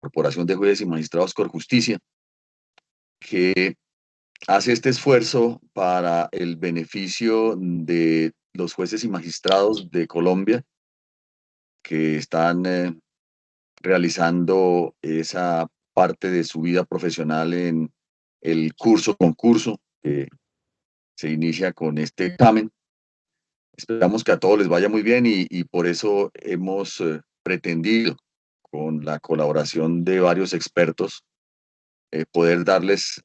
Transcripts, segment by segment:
Corporación de Jueces y Magistrados Corjusticia, que hace este esfuerzo para el beneficio de los jueces y magistrados de Colombia que están realizando esa parte de su vida profesional en el concurso que se inicia con este examen. Esperamos que a todos les vaya muy bien y por eso hemos pretendido, con la colaboración de varios expertos, poder darles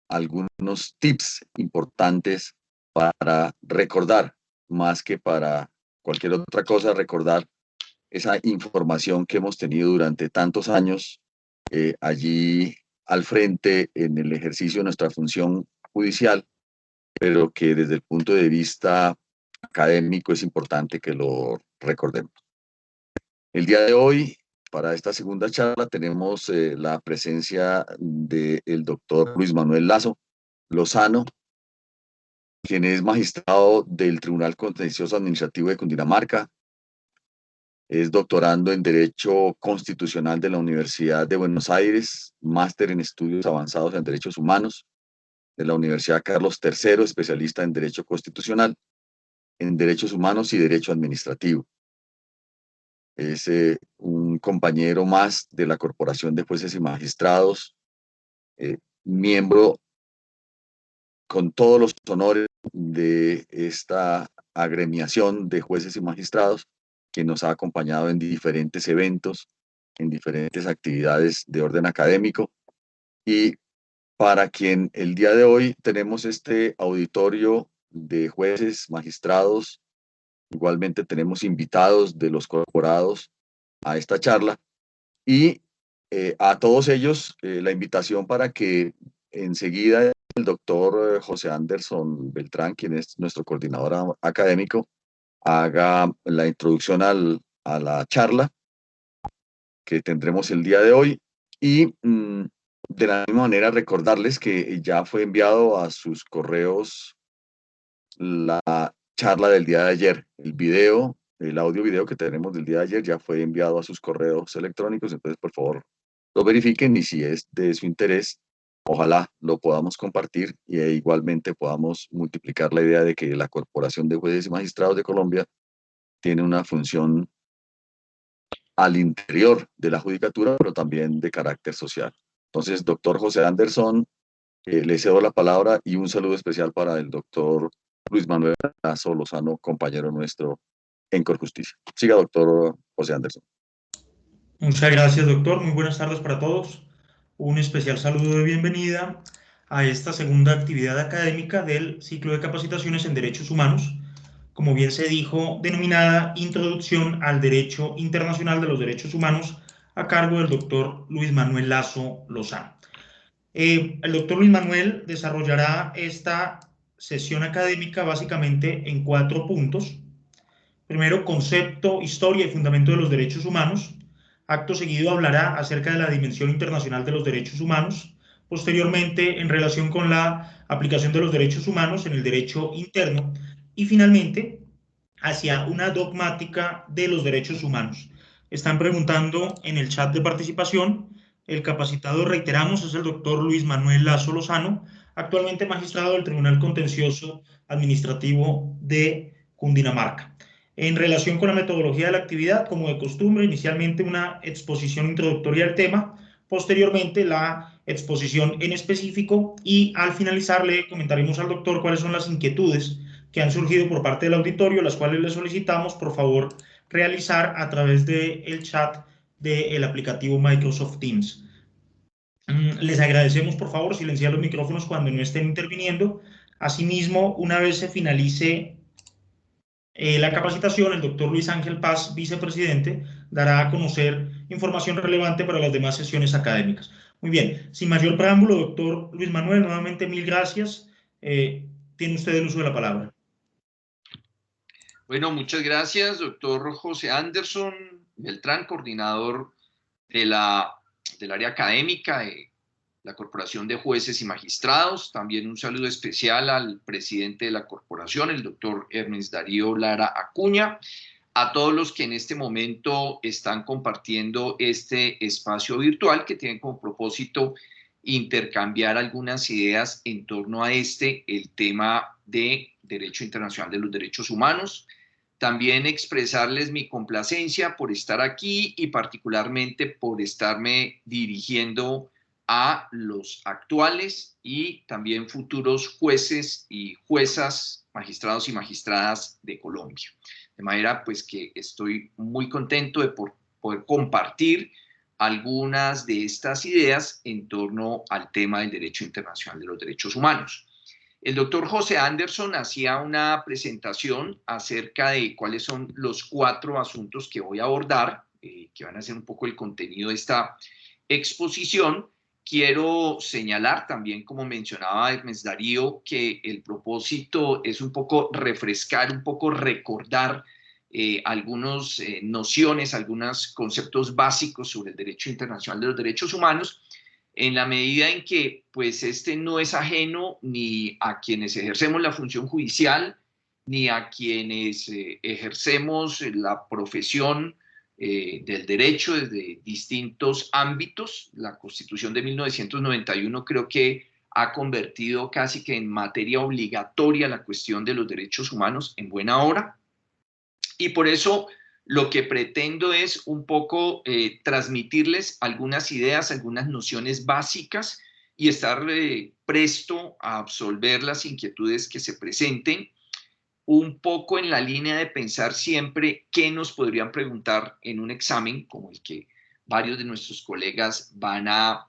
algunos tips importantes para recordar, más que para cualquier otra cosa, recordar esa información que hemos tenido durante tantos años allí al frente en el ejercicio de nuestra función judicial, pero que desde el punto de vista académico es importante que lo recordemos. El día de hoy, para esta segunda charla, tenemos la presencia del doctor Luis Manuel Lazo Lozano, quien es magistrado del Tribunal Contencioso Administrativo de Cundinamarca, es doctorando en Derecho Constitucional de la Universidad de Buenos Aires, máster en Estudios Avanzados en Derechos Humanos de la Universidad Carlos III, especialista en Derecho Constitucional, en Derechos Humanos y Derecho Administrativo. Es un compañero más de la Corporación de Jueces y Magistrados, miembro con todos los honores de esta agremiación de jueces y magistrados, que nos ha acompañado en diferentes eventos, en diferentes actividades de orden académico, y para quien el día de hoy tenemos este auditorio de jueces, magistrados, igualmente tenemos invitados de los corporados a esta charla, y a todos ellos la invitación para que enseguida el doctor José Anderson Beltrán, quien es nuestro coordinador académico, haga la introducción a la charla que tendremos el día de hoy. Y de la misma manera recordarles que ya fue enviado a sus correos la charla del día de ayer. El video, el audio video que tenemos del día de ayer ya fue enviado a sus correos electrónicos, entonces por favor lo verifiquen y si es de su interés, ojalá lo podamos compartir y igualmente podamos multiplicar la idea de que la Corporación de Jueces y Magistrados de Colombia tiene una función al interior de la judicatura, pero también de carácter social. Entonces, doctor José Anderson, le cedo la palabra y un saludo especial para el doctor Luis Manuel Lazo Lozano, compañero nuestro en Corjusticia. Siga, doctor José Anderson. Muchas gracias, doctor. Muy buenas tardes para todos. Un especial saludo de bienvenida a esta segunda actividad académica del ciclo de capacitaciones en Derechos Humanos, como bien se dijo, denominada Introducción al Derecho Internacional de los Derechos Humanos, a cargo del doctor Luis Manuel Lazo Lozano. El doctor Luis Manuel desarrollará esta sesión académica básicamente en 4 puntos. Primero, concepto, historia y fundamento de los derechos humanos. Acto seguido hablará acerca de la dimensión internacional de los derechos humanos. Posteriormente, en relación con la aplicación de los derechos humanos en el derecho interno. Y finalmente, hacia una dogmática de los derechos humanos. Están preguntando en el chat de participación. El capacitado, reiteramos, es el doctor Luis Manuel Lazo Lozano, actualmente magistrado del Tribunal Contencioso Administrativo de Cundinamarca. En relación con la metodología de la actividad, como de costumbre, inicialmente una exposición introductoria al tema, posteriormente la exposición en específico y al finalizar le comentaremos al doctor cuáles son las inquietudes que han surgido por parte del auditorio, las cuales le solicitamos por favor realizar a través del chat del aplicativo Microsoft Teams. Les agradecemos por favor silenciar los micrófonos cuando no estén interviniendo. Asimismo, una vez se finalice la capacitación, el doctor Luis Ángel Paz, vicepresidente, dará a conocer información relevante para las demás sesiones académicas. Muy bien, sin mayor preámbulo, doctor Luis Manuel, nuevamente mil gracias. Tiene usted el uso de la palabra. Bueno, muchas gracias, doctor José Anderson Beltrán, coordinador del área académica de la Corporación de Jueces y Magistrados. También un saludo especial al presidente de la corporación, el doctor Ernest Darío Lara Acuña, a todos los que en este momento están compartiendo este espacio virtual que tiene como propósito intercambiar algunas ideas en torno a el tema de Derecho Internacional de los Derechos Humanos. También expresarles mi complacencia por estar aquí y particularmente por estarme dirigiendo a los actuales y también futuros jueces y juezas, magistrados y magistradas de Colombia. De manera pues que estoy muy contento de poder compartir algunas de estas ideas en torno al tema del derecho internacional de los derechos humanos. El doctor José Anderson hacía una presentación acerca de cuáles son los 4 asuntos que voy a abordar, que van a ser un poco el contenido de esta exposición. Quiero señalar también, como mencionaba Hermes Darío, que el propósito es un poco refrescar, un poco recordar algunas nociones, algunos conceptos básicos sobre el derecho internacional de los derechos humanos, en la medida en que pues no es ajeno ni a quienes ejercemos la función judicial, ni a quienes ejercemos la profesión del derecho desde distintos ámbitos. La Constitución de 1991 creo que ha convertido casi que en materia obligatoria la cuestión de los derechos humanos en buena hora. Y por eso lo que pretendo es un poco transmitirles algunas ideas, algunas nociones básicas y estar presto a absolver las inquietudes que se presenten, un poco en la línea de pensar siempre qué nos podrían preguntar en un examen como el que varios de nuestros colegas van a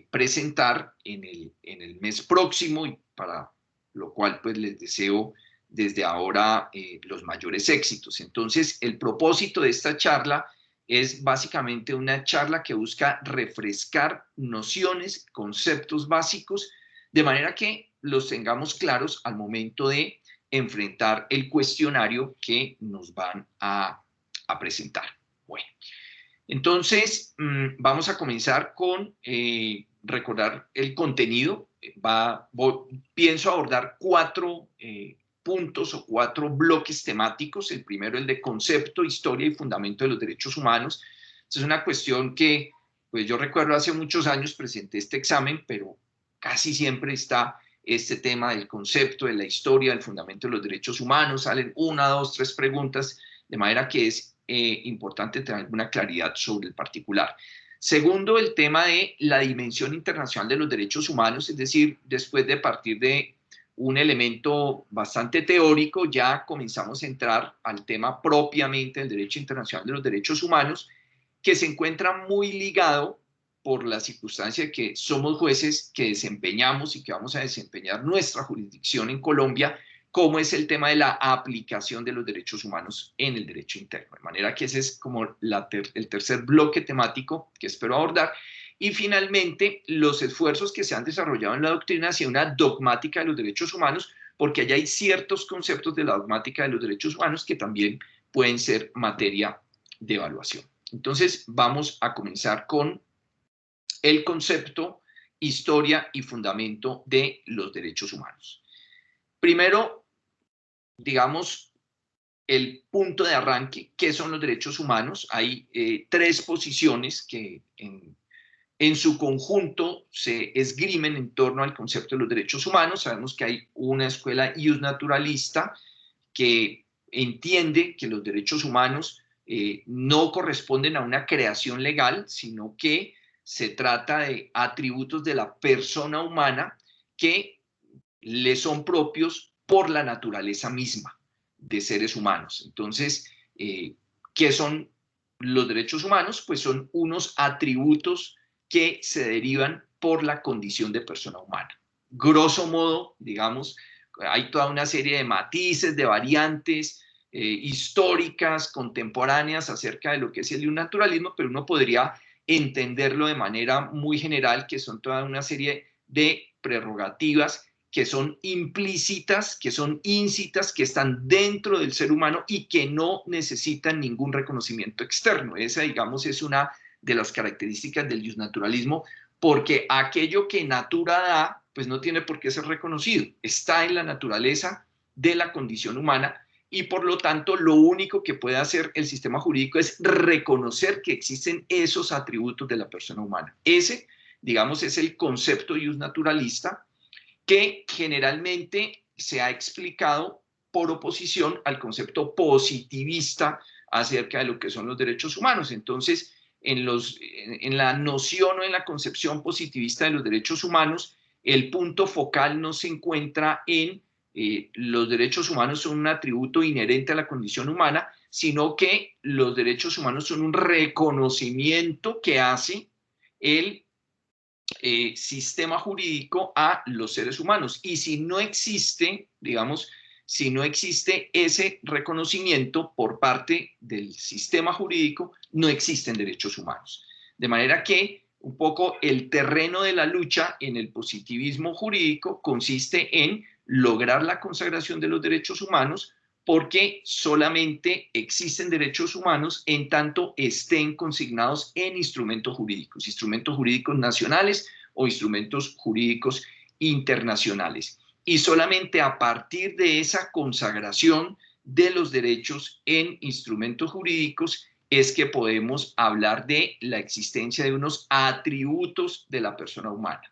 presentar en el mes próximo, y para lo cual pues les deseo desde ahora los mayores éxitos. Entonces, el propósito de esta charla es básicamente una charla que busca refrescar nociones, conceptos básicos, de manera que los tengamos claros al momento de enfrentar el cuestionario que nos van a presentar. Bueno, entonces vamos a comenzar con recordar el contenido. Pienso abordar 4 puntos o 4 bloques temáticos. El primero, el de concepto, historia y fundamento de los derechos humanos. Esta es una cuestión que, pues yo recuerdo hace muchos años presenté este examen, pero casi siempre está este tema del concepto, de la historia, del fundamento de los derechos humanos. Salen 1, 2, 3 preguntas, de manera que es importante tener alguna claridad sobre el particular. Segundo, el tema de la dimensión internacional de los derechos humanos, es decir, después de partir de un elemento bastante teórico, ya comenzamos a entrar al tema propiamente del derecho internacional de los derechos humanos, que se encuentra muy ligado por la circunstancia de que somos jueces que desempeñamos y que vamos a desempeñar nuestra jurisdicción en Colombia, como es el tema de la aplicación de los derechos humanos en el derecho interno. De manera que ese es como el tercer bloque temático que espero abordar. Y finalmente, los esfuerzos que se han desarrollado en la doctrina hacia una dogmática de los derechos humanos, porque allá hay ciertos conceptos de la dogmática de los derechos humanos que también pueden ser materia de evaluación. Entonces, vamos a comenzar con el concepto, historia y fundamento de los derechos humanos. Primero, digamos, el punto de arranque, ¿qué son los derechos humanos? Hay 3 posiciones que en su conjunto se esgrimen en torno al concepto de los derechos humanos. Sabemos que hay una escuela iusnaturalista que entiende que los derechos humanos no corresponden a una creación legal, sino que se trata de atributos de la persona humana que le son propios por la naturaleza misma de seres humanos. Entonces, ¿qué son los derechos humanos? Pues son unos atributos que se derivan por la condición de persona humana. Grosso modo, digamos, hay toda una serie de matices, de variantes históricas, contemporáneas acerca de lo que es el naturalismo, pero uno podría entenderlo de manera muy general, que son toda una serie de prerrogativas que son implícitas, que son íncitas, que están dentro del ser humano y que no necesitan ningún reconocimiento externo. Esa, digamos, es una de las características del iusnaturalismo, porque aquello que natura da, pues no tiene por qué ser reconocido. Está en la naturaleza de la condición humana y por lo tanto lo único que puede hacer el sistema jurídico es reconocer que existen esos atributos de la persona humana. Ese, digamos, es el concepto iusnaturalista que generalmente se ha explicado por oposición al concepto positivista acerca de lo que son los derechos humanos. Entonces, en la noción o en la concepción positivista de los derechos humanos, el punto focal no se encuentra en los derechos humanos son un atributo inherente a la condición humana, sino que los derechos humanos son un reconocimiento que hace el sistema jurídico a los seres humanos. Y si no existe, digamos, si no existe ese reconocimiento por parte del sistema jurídico, no existen derechos humanos. De manera que un poco el terreno de la lucha en el positivismo jurídico consiste en lograr la consagración de los derechos humanos, porque solamente existen derechos humanos en tanto estén consignados en instrumentos jurídicos nacionales o instrumentos jurídicos internacionales. Y solamente a partir de esa consagración de los derechos en instrumentos jurídicos es que podemos hablar de la existencia de unos atributos de la persona humana.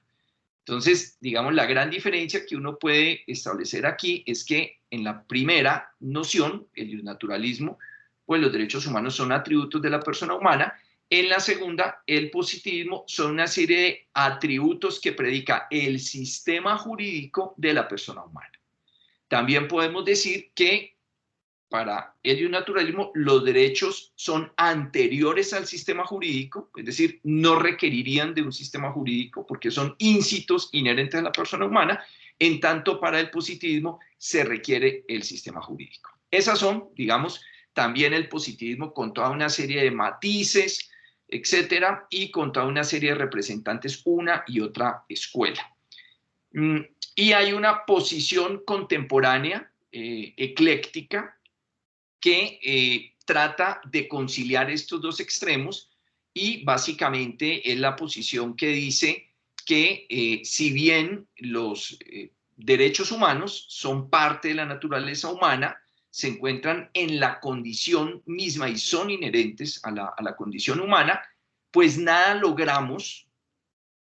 Entonces, digamos, la gran diferencia que uno puede establecer aquí es que en la primera noción, el iusnaturalismo, pues los derechos humanos son atributos de la persona humana. En la segunda, el positivismo, son una serie de atributos que predica el sistema jurídico de la persona humana. También podemos decir que para el iusnaturalismo los derechos son anteriores al sistema jurídico, es decir, no requerirían de un sistema jurídico porque son íncitos inherentes a la persona humana, en tanto para el positivismo se requiere el sistema jurídico. Esas son, digamos, también el positivismo con toda una serie de matices, etcétera, y con toda una serie de representantes, una y otra escuela. Y hay una posición contemporánea, ecléctica, que trata de conciliar estos dos extremos y básicamente es la posición que dice que si bien los derechos humanos son parte de la naturaleza humana, se encuentran en la condición misma y son inherentes a la condición humana, pues nada logramos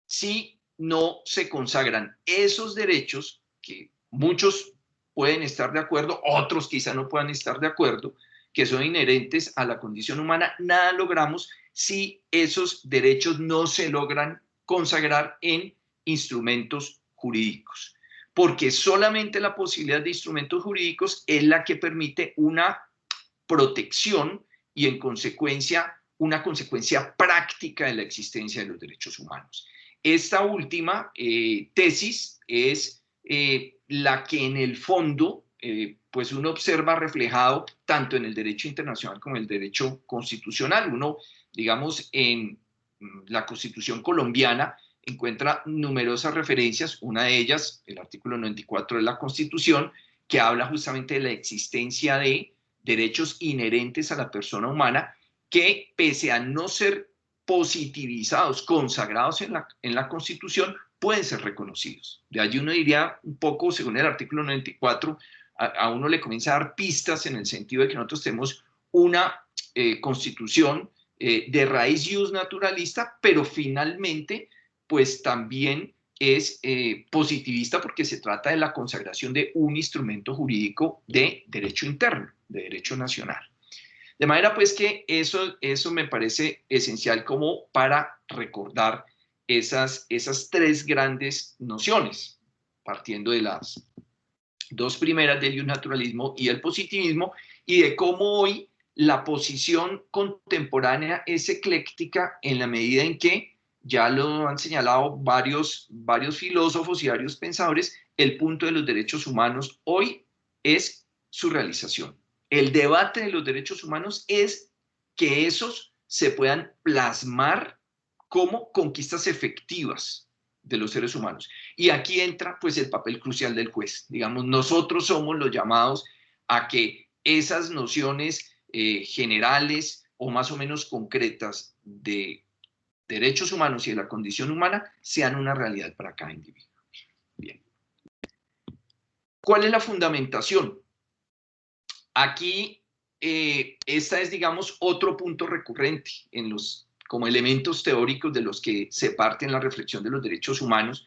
si no se consagran esos derechos que muchos pueden estar de acuerdo, otros quizá no puedan estar de acuerdo, que son inherentes a la condición humana, nada logramos si esos derechos no se logran consagrar en instrumentos jurídicos. Porque solamente la posibilidad de instrumentos jurídicos es la que permite una protección y en consecuencia una consecuencia práctica de la existencia de los derechos humanos. Esta última tesis es la que en el fondo pues uno observa reflejado tanto en el derecho internacional como en el derecho constitucional. Uno, digamos, en la Constitución colombiana encuentra numerosas referencias, una de ellas, el artículo 94 de la Constitución, que habla justamente de la existencia de derechos inherentes a la persona humana que, pese a no ser positivizados, consagrados en la Constitución, pueden ser reconocidos. De allí uno diría un poco, según el artículo 94, a uno le comienza a dar pistas en el sentido de que nosotros tenemos una Constitución de raíz iusnaturalista, pero finalmente, pues también es positivista porque se trata de la consagración de un instrumento jurídico de derecho interno, de derecho nacional. De manera pues que eso me parece esencial como para recordar esas tres grandes nociones, partiendo de las dos primeras del iusnaturalismo y el positivismo, y de cómo hoy la posición contemporánea es ecléctica en la medida en que, ya lo han señalado varios filósofos y varios pensadores, el punto de los derechos humanos hoy es su realización. El debate de los derechos humanos es que esos se puedan plasmar como conquistas efectivas de los seres humanos. Y aquí entra pues el papel crucial del juez. Digamos, nosotros somos los llamados a que esas nociones generales o más o menos concretas de derechos humanos y de la condición humana sean una realidad para cada individuo. Bien. ¿Cuál es la fundamentación? Aquí, esta es, digamos, otro punto recurrente como elementos teóricos de los que se parte en la reflexión de los derechos humanos,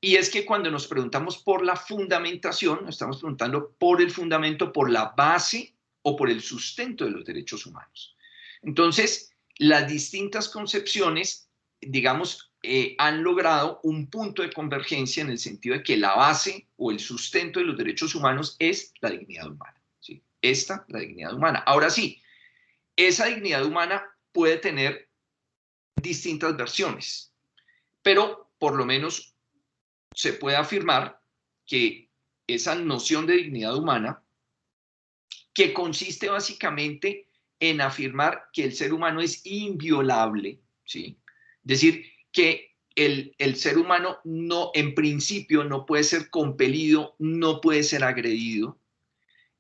y es que cuando nos preguntamos por la fundamentación, nos estamos preguntando por el fundamento, por la base o por el sustento de los derechos humanos. Entonces, las distintas concepciones, digamos, han logrado un punto de convergencia en el sentido de que la base o el sustento de los derechos humanos es la dignidad humana. ¿Sí? La dignidad humana. Ahora sí, esa dignidad humana puede tener distintas versiones, pero por lo menos se puede afirmar que esa noción de dignidad humana, que consiste básicamente en afirmar que el ser humano es inviolable, ¿sí? Es decir, que el ser humano no, en principio no puede ser compelido, no puede ser agredido.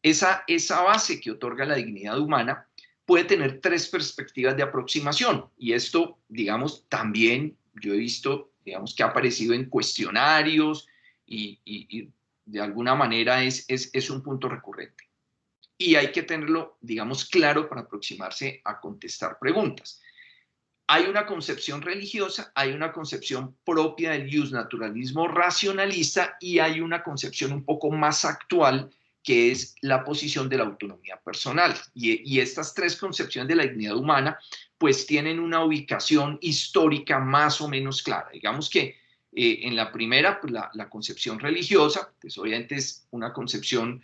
Esa base que otorga la dignidad humana puede tener tres perspectivas de aproximación, y esto, digamos, también yo he visto, digamos, que ha aparecido en cuestionarios y de alguna manera es un punto recurrente. Y hay que tenerlo, digamos, claro para aproximarse a contestar preguntas. Hay una concepción religiosa, hay una concepción propia del justnaturalismo racionalista y hay una concepción un poco más actual que es la posición de la autonomía personal. Y estas tres concepciones de la dignidad humana pues tienen una ubicación histórica más o menos clara. Digamos que en la primera, pues la concepción religiosa, pues obviamente es una concepción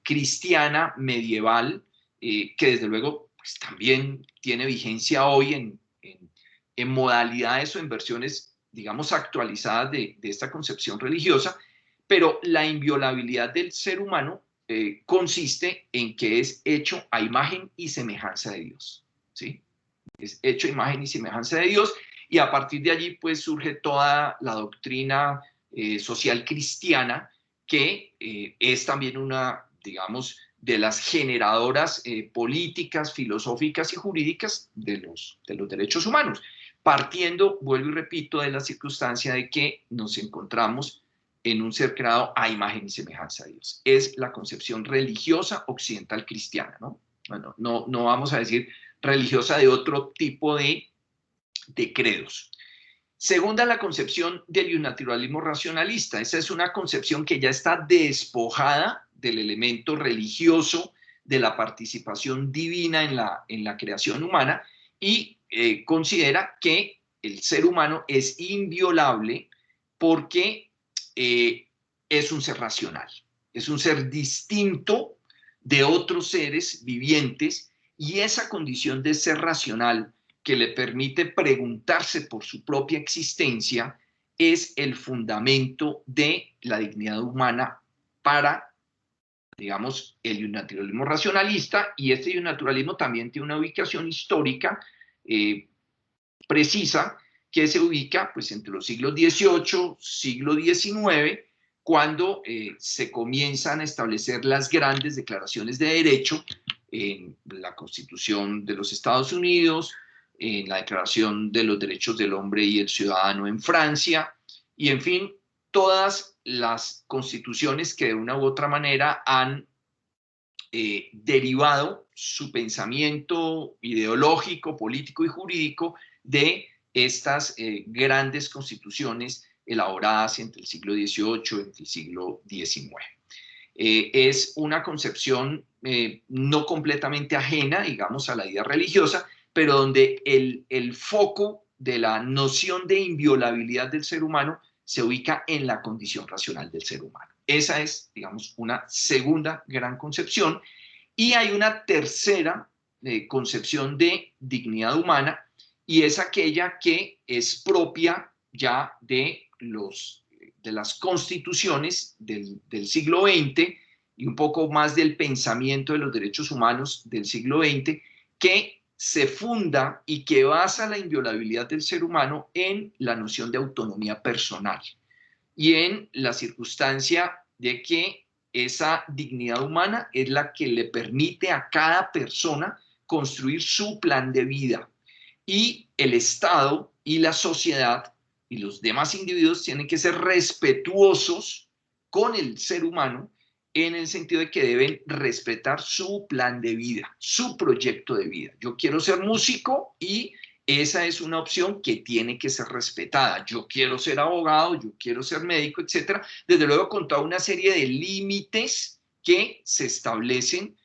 cristiana medieval que desde luego pues, también tiene vigencia hoy en modalidades o en versiones, digamos, actualizadas de esta concepción religiosa, pero la inviolabilidad del ser humano consiste en que es hecho a imagen y semejanza de Dios, ¿sí? Es hecho a imagen y semejanza de Dios, y a partir de allí pues surge toda la doctrina social cristiana, que es también una, digamos, de las generadoras políticas, filosóficas y jurídicas de los derechos humanos, partiendo, vuelvo y repito, de la circunstancia de que nos encontramos en un ser creado a imagen y semejanza de Dios. Es la concepción religiosa occidental cristiana, ¿no? Bueno, no vamos a decir religiosa de otro tipo de credos. Segunda, la concepción del justnaturalismo racionalista. Esa es una concepción que ya está despojada del elemento religioso, de la participación divina en la creación humana, y considera que el ser humano es inviolable porque es un ser racional, es un ser distinto de otros seres vivientes, y esa condición de ser racional que le permite preguntarse por su propia existencia es el fundamento de la dignidad humana para, digamos, el justnaturalismo racionalista. Y este justnaturalismo también tiene una ubicación histórica precisa, que se ubica pues entre los siglos XVIII, siglo XIX, cuando se comienzan a establecer las grandes declaraciones de derecho en la Constitución de los Estados Unidos, en la Declaración de los Derechos del Hombre y el Ciudadano en Francia, y en fin, todas las constituciones que de una u otra manera han derivado su pensamiento ideológico, político y jurídico de estas grandes constituciones elaboradas entre el siglo XVIII y el siglo XIX. Es una concepción no completamente ajena, digamos, a la idea religiosa, pero donde el foco de la noción de inviolabilidad del ser humano se ubica en la condición racional del ser humano. Esa es, digamos, una segunda gran concepción. Y hay una tercera concepción de dignidad humana, y es aquella que es propia ya de las constituciones del siglo XX y un poco más del pensamiento de los derechos humanos del siglo XX, que se funda y que basa la inviolabilidad del ser humano en la noción de autonomía personal y en la circunstancia de que esa dignidad humana es la que le permite a cada persona construir su plan de vida, y el Estado y la sociedad y los demás individuos tienen que ser respetuosos con el ser humano en el sentido de que deben respetar su plan de vida, su proyecto de vida. Yo quiero ser músico y esa es una opción que tiene que ser respetada. Yo quiero ser abogado, yo quiero ser médico, etcétera. Desde luego con toda una serie de límites que se establecen,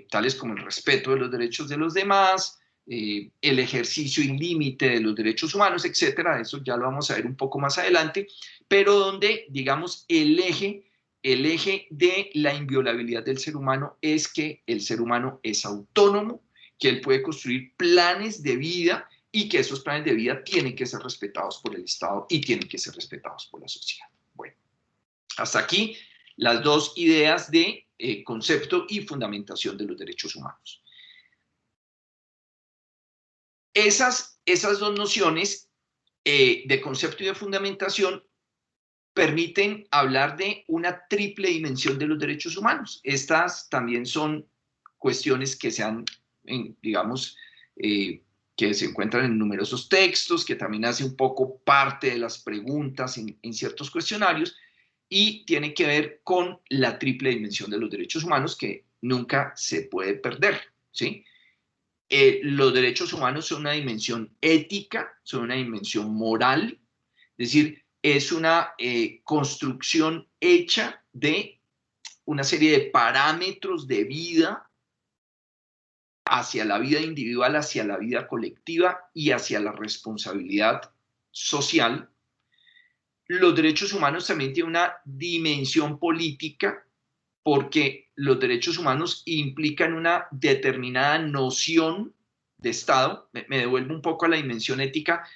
tales como el respeto de los derechos de los demás, el ejercicio ilímite de los derechos humanos, etcétera. Eso ya lo vamos a ver un poco más adelante, pero donde, digamos, el eje de la inviolabilidad del ser humano es que el ser humano es autónomo, que él puede construir planes de vida y que esos planes de vida tienen que ser respetados por el Estado y tienen que ser respetados por la sociedad. Bueno, hasta aquí las dos ideas de concepto y fundamentación de los derechos humanos. Esas dos nociones de concepto y de fundamentación permiten hablar de una triple dimensión de los derechos humanos. Estas también son cuestiones que se han, digamos, que se encuentran en numerosos textos, que también hace un poco parte de las preguntas en ciertos cuestionarios, y tiene que ver con la triple dimensión de los derechos humanos que nunca se puede perder, ¿sí? Los derechos humanos son una dimensión ética, son una dimensión moral, es decir, es una construcción hecha de una serie de parámetros de vida hacia la vida individual, hacia la vida colectiva y hacia la responsabilidad social. Los derechos humanos también tienen una dimensión política porque los derechos humanos implican una determinada noción de Estado. Me devuelvo un poco a la dimensión ética,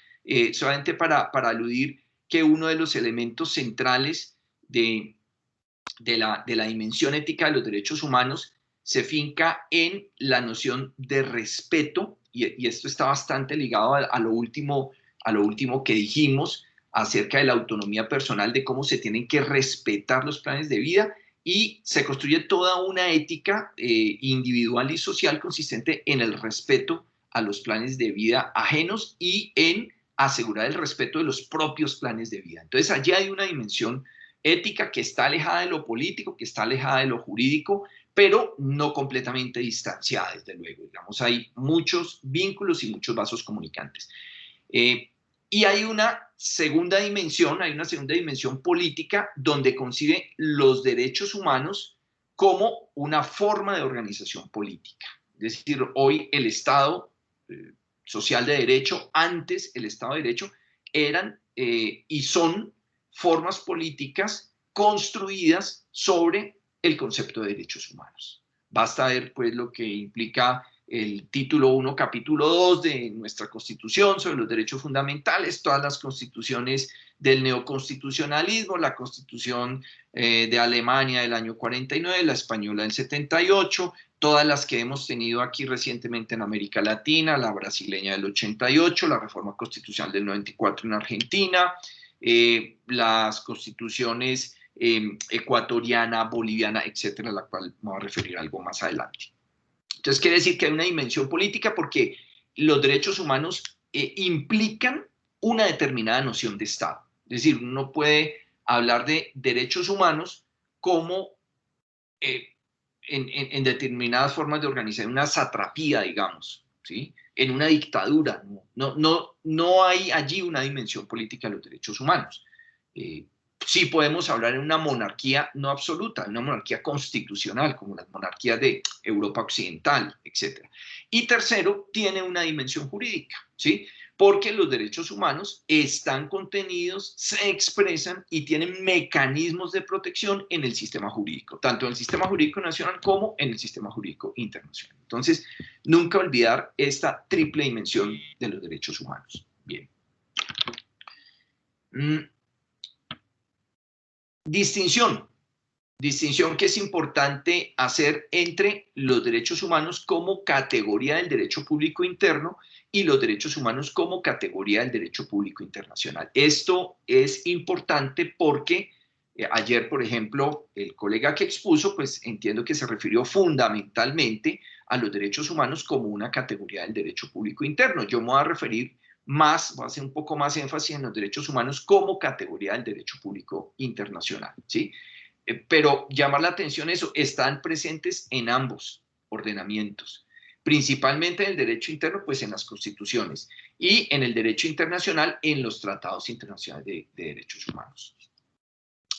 solamente para aludir que uno de los elementos centrales de la dimensión ética de los derechos humanos se finca en la noción de respeto, y esto está bastante ligado a lo último que dijimos acerca de la autonomía personal, de cómo se tienen que respetar los planes de vida, y se construye toda una ética individual y social consistente en el respeto a los planes de vida ajenos y en asegurar el respeto de los propios planes de vida. Entonces, allí hay una dimensión ética que está alejada de lo político, que está alejada de lo jurídico, pero no completamente distanciada, desde luego. Digamos, hay muchos vínculos y muchos vasos comunicantes. Y hay una segunda dimensión política donde concibe los derechos humanos como una forma de organización política. Es decir, hoy el Estado social de derecho, antes el Estado de derecho, eran y son formas políticas construidas sobre el concepto de derechos humanos. Basta ver pues lo que implica el título 1, capítulo 2 de nuestra Constitución sobre los derechos fundamentales, todas las constituciones del neoconstitucionalismo, la Constitución de Alemania del año 49, la española del 78, todas las que hemos tenido aquí recientemente en América Latina, la brasileña del 88, la reforma constitucional del 94 en Argentina, las constituciones ecuatoriana, boliviana, etcétera, a la cual me voy a referir algo más adelante. Entonces, quiere decir que hay una dimensión política porque los derechos humanos implican una determinada noción de Estado. Es decir, uno puede hablar de derechos humanos como en determinadas formas de organizar una satrapía, digamos, ¿sí? En una dictadura. No hay allí una dimensión política de los derechos humanos. Sí podemos hablar en una monarquía no absoluta, una monarquía constitucional, como las monarquías de Europa Occidental, etc. Y tercero, tiene una dimensión jurídica, ¿sí? Porque los derechos humanos están contenidos, se expresan y tienen mecanismos de protección en el sistema jurídico, tanto en el sistema jurídico nacional como en el sistema jurídico internacional. Entonces, nunca olvidar esta triple dimensión de los derechos humanos. Bien. Distinción que es importante hacer entre los derechos humanos como categoría del derecho público interno y los derechos humanos como categoría del derecho público internacional. Esto es importante porque ayer, por ejemplo, el colega que expuso, pues entiendo que se refirió fundamentalmente a los derechos humanos como una categoría del derecho público interno. Yo me voy a referir más, voy a hacer un poco más énfasis en los derechos humanos como categoría del derecho público internacional, ¿sí? Pero llamar la atención eso, están presentes en ambos ordenamientos, principalmente en el derecho interno, pues en las constituciones, y en el derecho internacional, en los tratados internacionales de derechos humanos.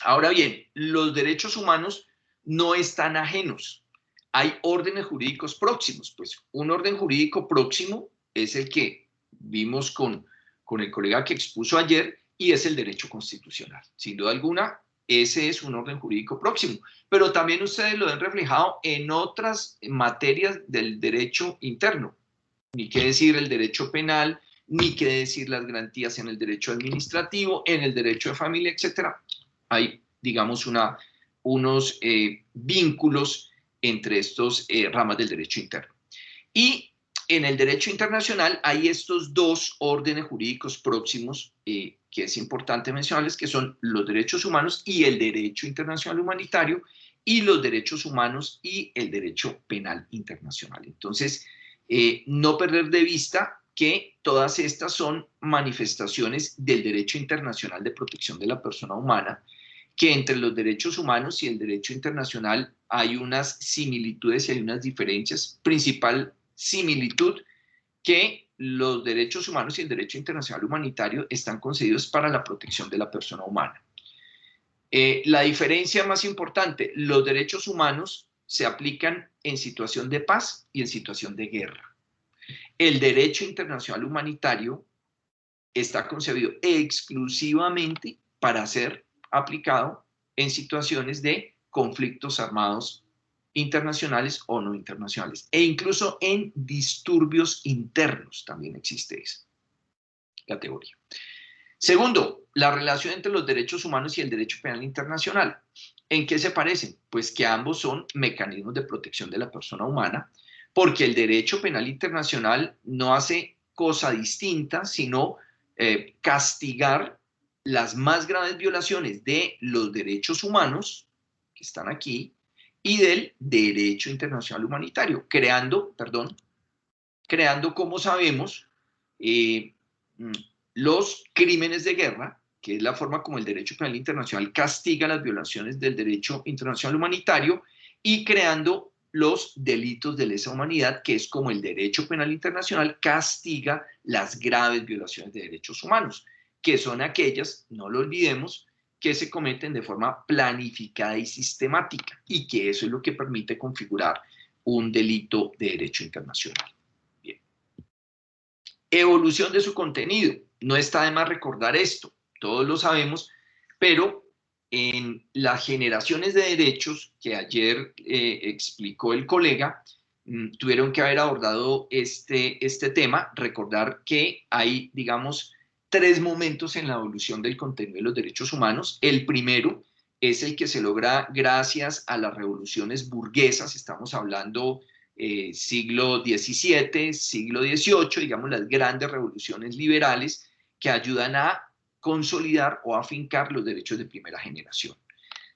Ahora bien, los derechos humanos no están ajenos. Hay órdenes jurídicos próximos. Pues un orden jurídico próximo es el que vimos con el colega que expuso ayer, y es el derecho constitucional. Sin duda alguna, ese es un orden jurídico próximo. Pero también ustedes lo ven reflejado en otras materias del derecho interno. Ni qué decir el derecho penal, ni qué decir las garantías en el derecho administrativo, en el derecho de familia, etcétera. Hay, digamos, unos vínculos entre estos ramas del derecho interno. Y en el derecho internacional hay estos dos órdenes jurídicos próximos que es importante mencionarles, que son los derechos humanos y el derecho internacional humanitario, y los derechos humanos y el derecho penal internacional. Entonces, no perder de vista que todas estas son manifestaciones del derecho internacional de protección de la persona humana, que entre los derechos humanos y el derecho internacional hay unas similitudes y hay unas diferencias. Principal similitud, que los derechos humanos y el derecho internacional humanitario están concebidos para la protección de la persona humana. La diferencia más importante, los derechos humanos se aplican en situación de paz y en situación de guerra. El derecho internacional humanitario está concebido exclusivamente para ser aplicado en situaciones de conflictos armados internacionales o no internacionales, e incluso en disturbios internos también existe esa categoría. Segundo, la relación entre los derechos humanos y el derecho penal internacional. ¿En qué se parecen? Pues que ambos son mecanismos de protección de la persona humana, porque el derecho penal internacional no hace cosa distinta, sino castigar las más graves violaciones de los derechos humanos, que están aquí, y del derecho internacional humanitario, creando, como sabemos, los crímenes de guerra, que es la forma como el derecho penal internacional castiga las violaciones del derecho internacional humanitario, y creando los delitos de lesa humanidad, que es como el derecho penal internacional castiga las graves violaciones de derechos humanos, que son aquellas, no lo olvidemos, que se cometen de forma planificada y sistemática, y que eso es lo que permite configurar un delito de derecho internacional. Bien. Evolución de su contenido. No está de más recordar esto, todos lo sabemos, pero en las generaciones de derechos que ayer explicó el colega, tuvieron que haber abordado este tema, recordar que hay, digamos, tres momentos en la evolución del contenido de los derechos humanos. El primero es el que se logra gracias a las revoluciones burguesas, estamos hablando siglo XVII, siglo XVIII, digamos las grandes revoluciones liberales que ayudan a consolidar o afincar los derechos de primera generación.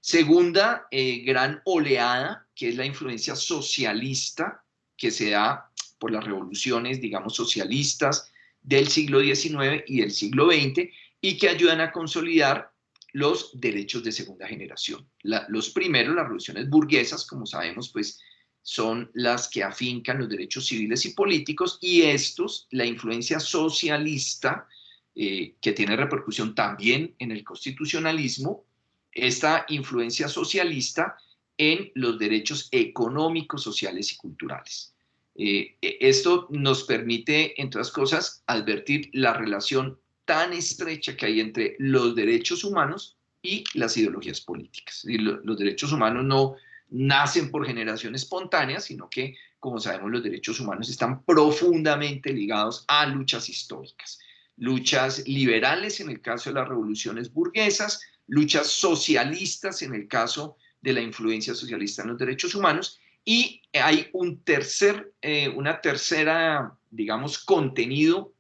Segunda gran oleada, que es la influencia socialista que se da por las revoluciones, digamos, socialistas del siglo XIX y del siglo XX, y que ayudan a consolidar los derechos de segunda generación. Los primeros, las revoluciones burguesas, como sabemos, pues son las que afincan los derechos civiles y políticos, y estos, la influencia socialista, que tiene repercusión también en el constitucionalismo, esta influencia socialista en los derechos económicos, sociales y culturales. Esto nos permite, entre otras cosas, advertir la relación tan estrecha que hay entre los derechos humanos y las ideologías políticas. Y los derechos humanos no nacen por generación espontánea, sino que, como sabemos, los derechos humanos están profundamente ligados a luchas históricas. Luchas liberales en el caso de las revoluciones burguesas, luchas socialistas en el caso de la influencia socialista en los derechos humanos, y hay una tercera, digamos, contenido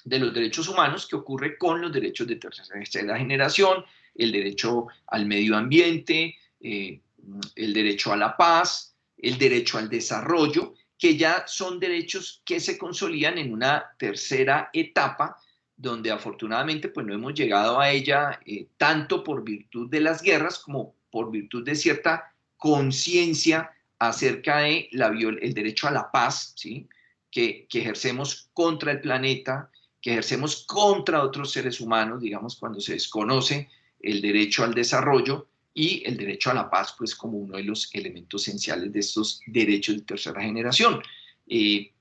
de los derechos humanos que ocurre con los derechos de tercera generación, el derecho al medio ambiente, el derecho a la paz, el derecho al desarrollo, que ya son derechos que se consolidan en una tercera etapa, donde afortunadamente pues no hemos llegado a ella tanto por virtud de las guerras como por virtud de cierta conciencia acerca de el derecho a la paz, ¿sí? que ejercemos contra el planeta, que ejercemos contra otros seres humanos, digamos, cuando se desconoce el derecho al desarrollo y el derecho a la paz, pues como uno de los elementos esenciales de estos derechos de tercera generación.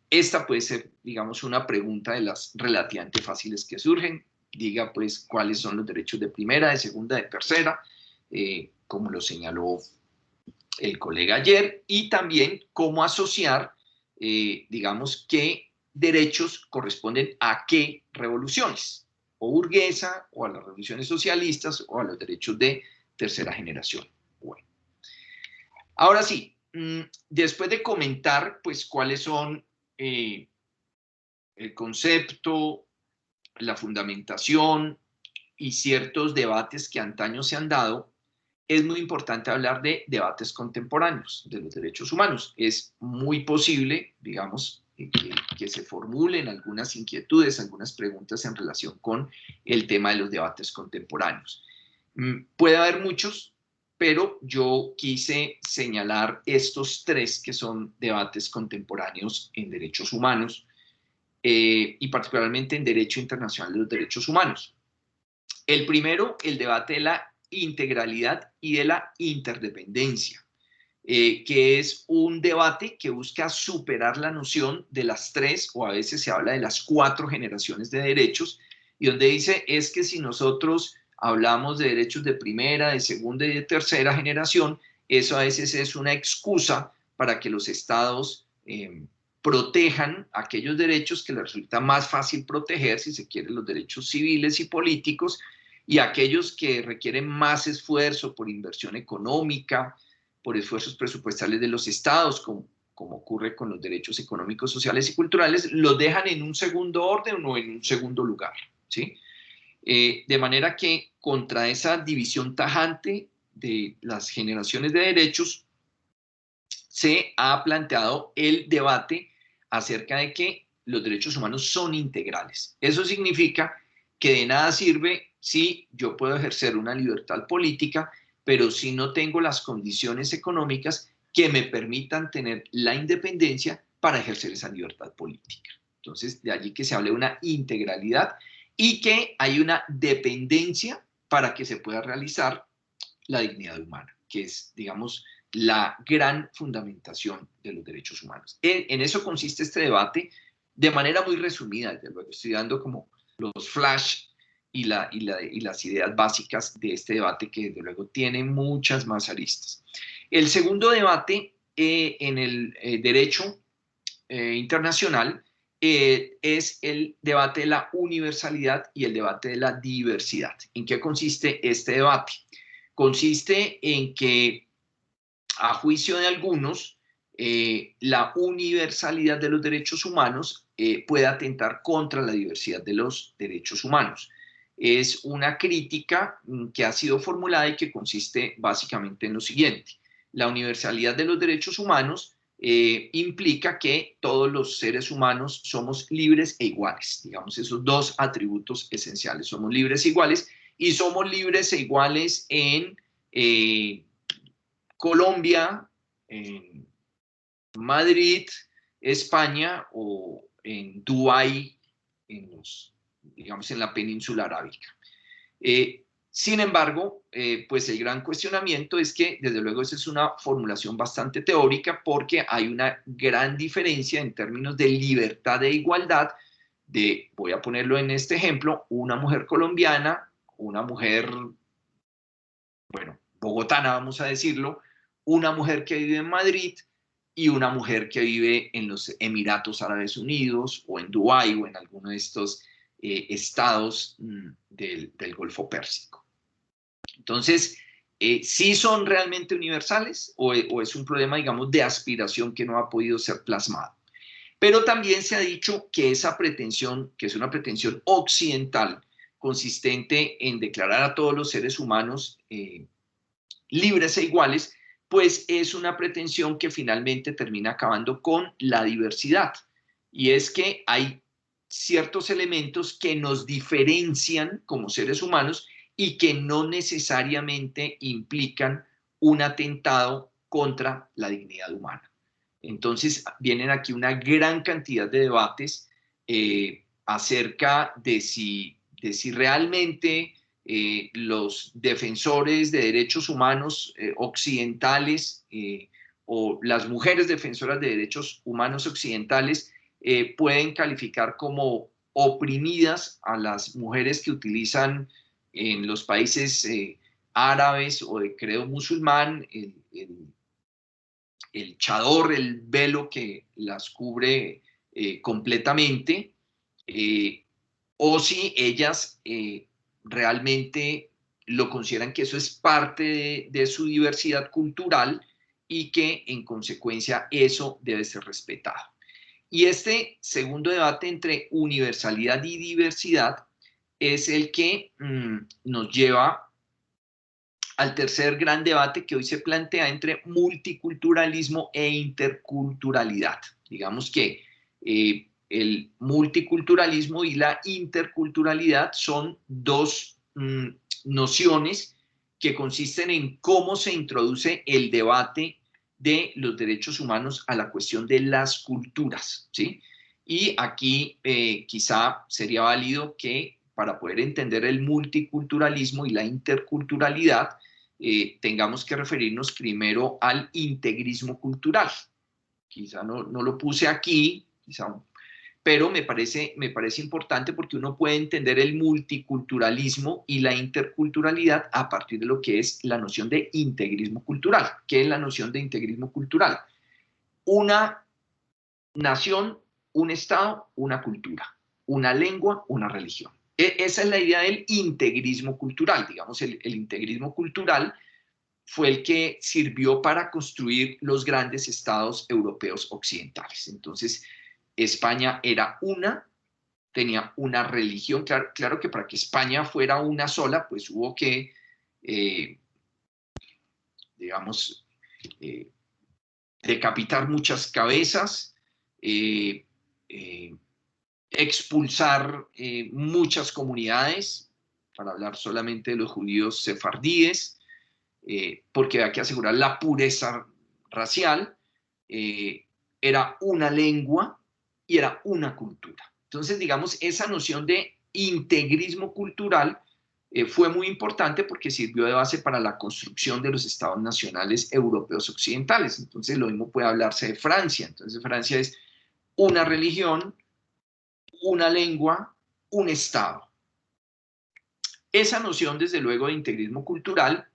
Esta puede ser, digamos, una pregunta de las relativamente fáciles que surgen. Diga, pues, cuáles son los derechos de primera, de segunda, de tercera, como lo señaló el colega ayer, y también cómo asociar, digamos, qué derechos corresponden a qué revoluciones, o burguesa, o a las revoluciones socialistas, o a los derechos de tercera generación. Bueno, ahora sí, después de comentar, pues, cuáles son el concepto, la fundamentación y ciertos debates que antaño se han dado, es muy importante hablar de debates contemporáneos de los derechos humanos. Es muy posible, digamos, que se formulen algunas inquietudes, algunas preguntas en relación con el tema de los debates contemporáneos. Puede haber muchos, pero yo quise señalar estos tres que son debates contemporáneos en derechos humanos, y particularmente en derecho internacional de los derechos humanos. El primero, el debate de la integralidad y de la interdependencia, que es un debate que busca superar la noción de las tres, o a veces se habla de las 4 generaciones de derechos, y donde dice es que si nosotros hablamos de derechos de primera, de segunda y de tercera generación, eso a veces es una excusa para que los estados protejan aquellos derechos que les resulta más fácil proteger, si se quiere, los derechos civiles y políticos, y aquellos que requieren más esfuerzo por inversión económica, por esfuerzos presupuestales de los estados, como ocurre con los derechos económicos, sociales y culturales, los dejan en un segundo orden o en un segundo lugar, ¿sí? De manera que contra esa división tajante de las generaciones de derechos, se ha planteado el debate acerca de que los derechos humanos son integrales. Eso significa que de nada sirve si yo puedo ejercer una libertad política, pero si no tengo las condiciones económicas que me permitan tener la independencia para ejercer esa libertad política. Entonces, de allí que se hable de una integralidad y que hay una dependencia para que se pueda realizar la dignidad humana, que es, digamos, la gran fundamentación de los derechos humanos. En eso consiste este debate de manera muy resumida, desde luego. Estoy dando como los flash y las ideas básicas de este debate, que desde luego tiene muchas más aristas. El segundo debate en el derecho internacional es el debate de la universalidad y el debate de la diversidad. ¿En qué consiste este debate? Consiste en que, a juicio de algunos, la universalidad de los derechos humanos puede atentar contra la diversidad de los derechos humanos. Es una crítica que ha sido formulada y que consiste básicamente en lo siguiente. La universalidad de los derechos humanos implica que todos los seres humanos somos libres e iguales. Digamos, esos dos atributos esenciales. Somos libres e iguales, y somos libres e iguales en Colombia, en Madrid, España, o en Dubái, digamos, en la península arábica. Sin embargo, pues el gran cuestionamiento es que, desde luego, esa es una formulación bastante teórica, porque hay una gran diferencia en términos de libertad e igualdad de, voy a ponerlo en este ejemplo, una mujer colombiana, una mujer, bueno, bogotana, vamos a decirlo, una mujer que vive en Madrid y una mujer que vive en los Emiratos Árabes Unidos, o en Dubái, o en alguno de estos estados del Golfo Pérsico. Entonces, ¿sí son realmente universales, o es un problema, digamos, de aspiración que no ha podido ser plasmado? Pero también se ha dicho que esa pretensión, que es una pretensión occidental, consistente en declarar a todos los seres humanos libres e iguales, pues es una pretensión que finalmente termina acabando con la diversidad. Y es que hay ciertos elementos que nos diferencian como seres humanos y que no necesariamente implican un atentado contra la dignidad humana. Entonces, vienen aquí una gran cantidad de debates acerca de si realmente los defensores de derechos humanos occidentales o las mujeres defensoras de derechos humanos occidentales pueden calificar como oprimidas a las mujeres que utilizan en los países árabes o de credo musulmán el chador, el velo que las cubre completamente, o si ellas realmente lo consideran que eso es parte de su diversidad cultural y que en consecuencia eso debe ser respetado. Y este segundo debate entre universalidad y diversidad es el que nos lleva al tercer gran debate que hoy se plantea entre multiculturalismo e interculturalidad. Digamos que el multiculturalismo y la interculturalidad son dos nociones que consisten en cómo se introduce el debate de los derechos humanos a la cuestión de las culturas, ¿sí? Y aquí quizá sería válido que para poder entender el multiculturalismo y la interculturalidad, tengamos que referirnos primero al integrismo cultural. Quizá no lo puse aquí, pero me parece importante porque uno puede entender el multiculturalismo y la interculturalidad a partir de lo que es la noción de integrismo cultural. ¿Qué es la noción de integrismo cultural? Una nación, un estado, una cultura, una lengua, una religión. Esa es la idea del integrismo cultural. Digamos, el integrismo cultural fue el que sirvió para construir los grandes estados europeos occidentales. Entonces, España era tenía una religión. Claro que para que España fuera una sola, pues hubo que, digamos, decapitar muchas cabezas, expulsar muchas comunidades, para hablar solamente de los judíos sefardíes, porque había que asegurar la pureza racial, era una lengua y era una cultura. Entonces, digamos, esa noción de integrismo cultural fue muy importante porque sirvió de base para la construcción de los estados nacionales europeos occidentales. Entonces, lo mismo puede hablarse de Francia. Entonces, Francia es una religión, una lengua, un estado. Esa noción, desde luego, de integrismo cultural,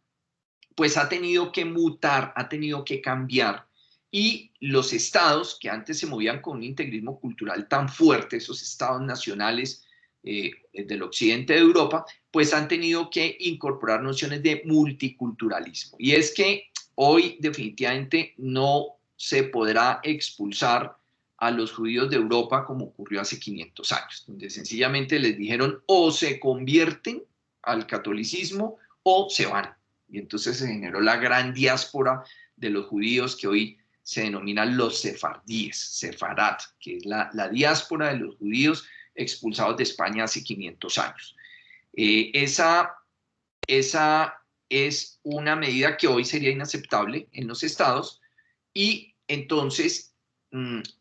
pues ha tenido que mutar, ha tenido que cambiar. Y los estados que antes se movían con un integrismo cultural tan fuerte, esos estados nacionales del occidente de Europa, pues han tenido que incorporar nociones de multiculturalismo. Y es que hoy definitivamente no se podrá expulsar a los judíos de Europa como ocurrió hace 500 años, donde sencillamente les dijeron o se convierten al catolicismo o se van. Y entonces se generó la gran diáspora de los judíos que hoy se denominan los sefardíes, sefarat, que es la diáspora de los judíos expulsados de España hace 500 años. Esa es una medida que hoy sería inaceptable en los estados y entonces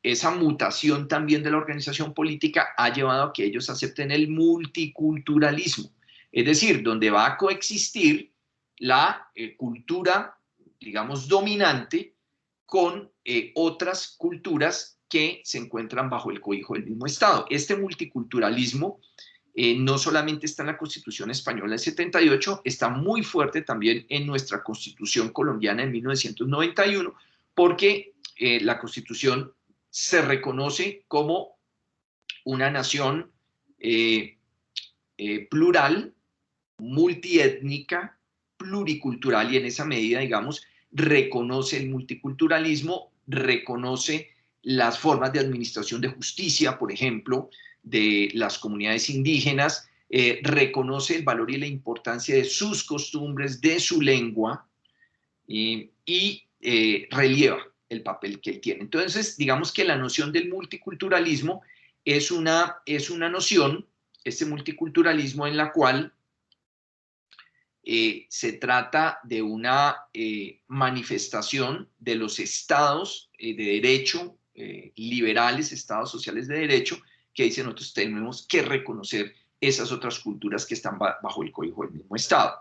esa mutación también de la organización política ha llevado a que ellos acepten el multiculturalismo, es decir, donde va a coexistir la cultura, digamos, dominante con otras culturas que se encuentran bajo el cobijo del mismo Estado. Este multiculturalismo no solamente está en la Constitución española del 78, está muy fuerte también en nuestra Constitución colombiana en 1991, porque la Constitución se reconoce como una nación plural, multiétnica, pluricultural, y en esa medida, digamos, reconoce el multiculturalismo, reconoce las formas de administración de justicia, por ejemplo, de las comunidades indígenas, reconoce el valor y la importancia de sus costumbres, de su lengua, y relieva el papel que él tiene. Entonces, digamos que la noción del multiculturalismo es una noción, este multiculturalismo en la cual Se trata de una manifestación de los estados de derecho, liberales, estados sociales de derecho, que dicen nosotros tenemos que reconocer esas otras culturas que están bajo el cobijo del mismo estado.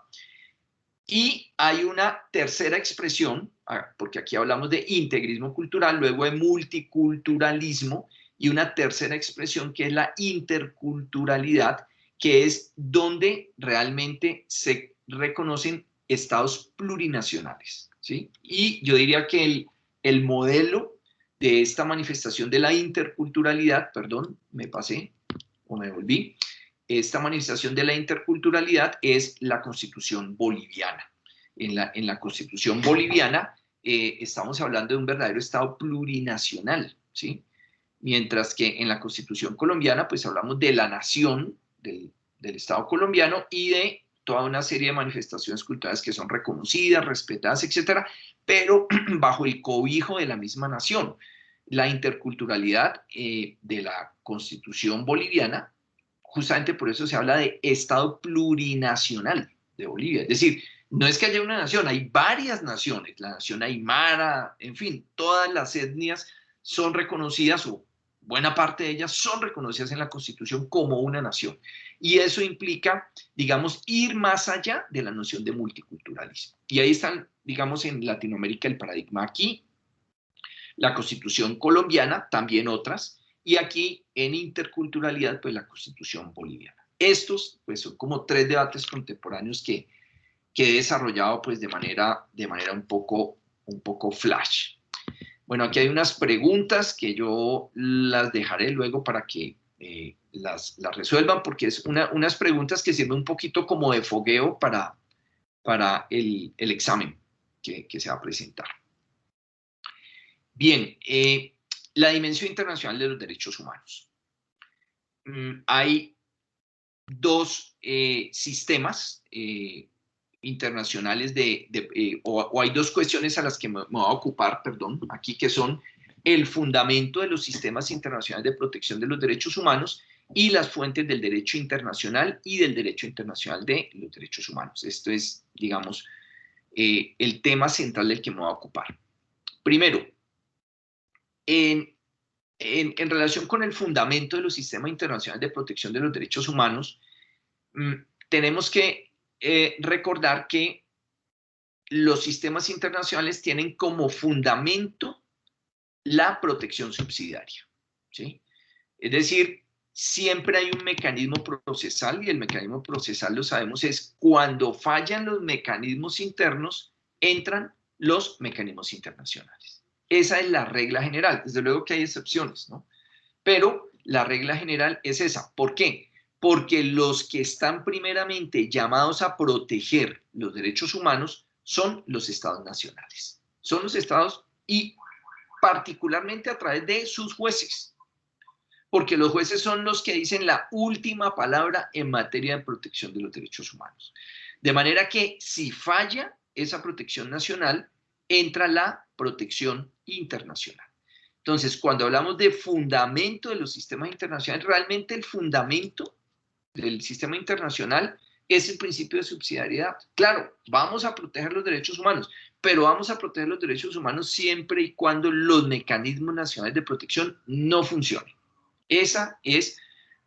Y hay una tercera expresión, porque aquí hablamos de integrismo cultural, luego de multiculturalismo, y una tercera expresión que es la interculturalidad, que es donde realmente se reconocen estados plurinacionales, ¿sí? Y yo diría que el modelo de esta manifestación de la interculturalidad, perdón, me pasé o me volví, esta manifestación de la interculturalidad es la Constitución boliviana. En la Constitución boliviana estamos hablando de un verdadero Estado plurinacional, ¿sí? Mientras que en la Constitución colombiana pues hablamos de la nación, del Estado colombiano y de toda una serie de manifestaciones culturales que son reconocidas, respetadas, etcétera, pero bajo el cobijo de la misma nación. La interculturalidad de la Constitución boliviana, justamente por eso se habla de Estado plurinacional de Bolivia. Es decir, no es que haya una nación, hay varias naciones, la nación aymara, en fin, todas las etnias son reconocidas, o buena parte de ellas son reconocidas en la Constitución como una nación. Y eso implica, digamos, ir más allá de la noción de multiculturalismo. Y ahí están, digamos, en Latinoamérica el paradigma aquí, la Constitución colombiana, también otras, y aquí en interculturalidad, pues la Constitución boliviana. Estos, pues, son como tres debates contemporáneos que he desarrollado, pues, de manera un poco flash. Bueno, aquí hay unas preguntas que yo las dejaré luego para que las resuelvan, porque es unas preguntas que sirven un poquito como de fogueo para el examen que se va a presentar. Bien, la dimensión internacional de los derechos humanos. Hay dos sistemas internacionales o hay dos cuestiones a las que me voy a ocupar, perdón, aquí, que son el fundamento de los sistemas internacionales de protección de los derechos humanos y las fuentes del derecho internacional y del derecho internacional de los derechos humanos. Esto es, digamos, el tema central del que me voy a ocupar. Primero, en relación con el fundamento de los sistemas internacionales de protección de los derechos humanos, tenemos que recordar que los sistemas internacionales tienen como fundamento la protección subsidiaria, ¿sí? Es decir, siempre hay un mecanismo procesal, y el mecanismo procesal, lo sabemos, es cuando fallan los mecanismos internos, entran los mecanismos internacionales. Esa es la regla general. Desde luego que hay excepciones, ¿no? Pero la regla general es esa. ¿Por qué? Porque los que están primeramente llamados a proteger los derechos humanos son los estados nacionales. Son los estados, y particularmente a través de sus jueces. Porque los jueces son los que dicen la última palabra en materia de protección de los derechos humanos. De manera que si falla esa protección nacional, entra la protección internacional. Entonces, cuando hablamos de fundamento de los sistemas internacionales, realmente el fundamento del sistema internacional es el principio de subsidiariedad. Claro, vamos a proteger los derechos humanos, pero vamos a proteger los derechos humanos siempre y cuando los mecanismos nacionales de protección no funcionen. Esa es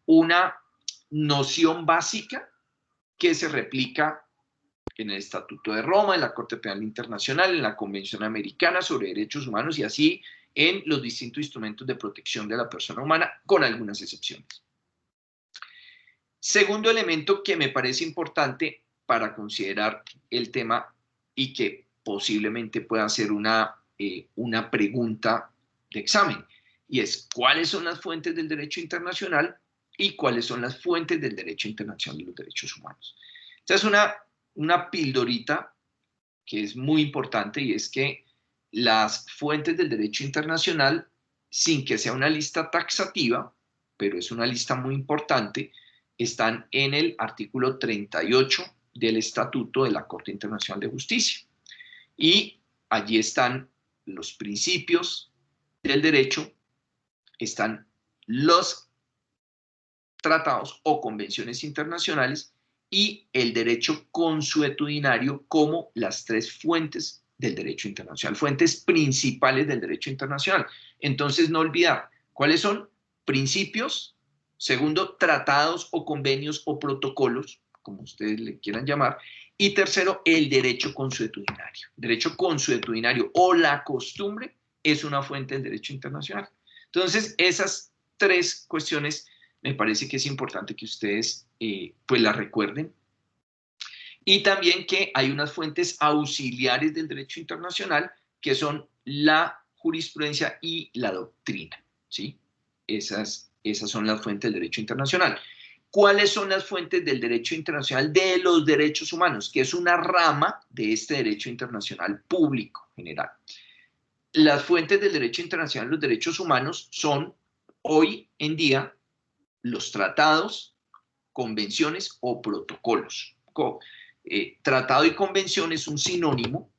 una noción básica que se replica en el Estatuto de Roma, en la Corte Penal Internacional, en la Convención Americana sobre Derechos Humanos y así en los distintos instrumentos de protección de la persona humana, con algunas excepciones. Segundo elemento que me parece importante para considerar el tema y que posiblemente pueda ser una pregunta de examen, y es cuáles son las fuentes del derecho internacional y cuáles son las fuentes del derecho internacional de los derechos humanos. Esta es una pildorita que es muy importante, y es que las fuentes del derecho internacional, sin que sea una lista taxativa, pero es una lista muy importante, están en el artículo 38 del Estatuto de la Corte Internacional de Justicia. Y allí están los principios del derecho, están los tratados o convenciones internacionales y el derecho consuetudinario como las tres fuentes del derecho internacional, fuentes principales del derecho internacional. Entonces, no olvidar, ¿cuáles son? Principios. Segundo, tratados o convenios o protocolos, como ustedes le quieran llamar. Y tercero, el derecho consuetudinario. Derecho consuetudinario o la costumbre es una fuente del derecho internacional. Entonces, esas tres cuestiones me parece que es importante que ustedes pues las recuerden. Y también que hay unas fuentes auxiliares del derecho internacional que son la jurisprudencia y la doctrina, ¿sí? Esas son las fuentes del derecho internacional. ¿Cuáles son las fuentes del derecho internacional de los derechos humanos? Que es una rama de este derecho internacional público general. Las fuentes del derecho internacional de los derechos humanos son, hoy en día, los tratados, convenciones o protocolos. Tratado y convención es un sinónimo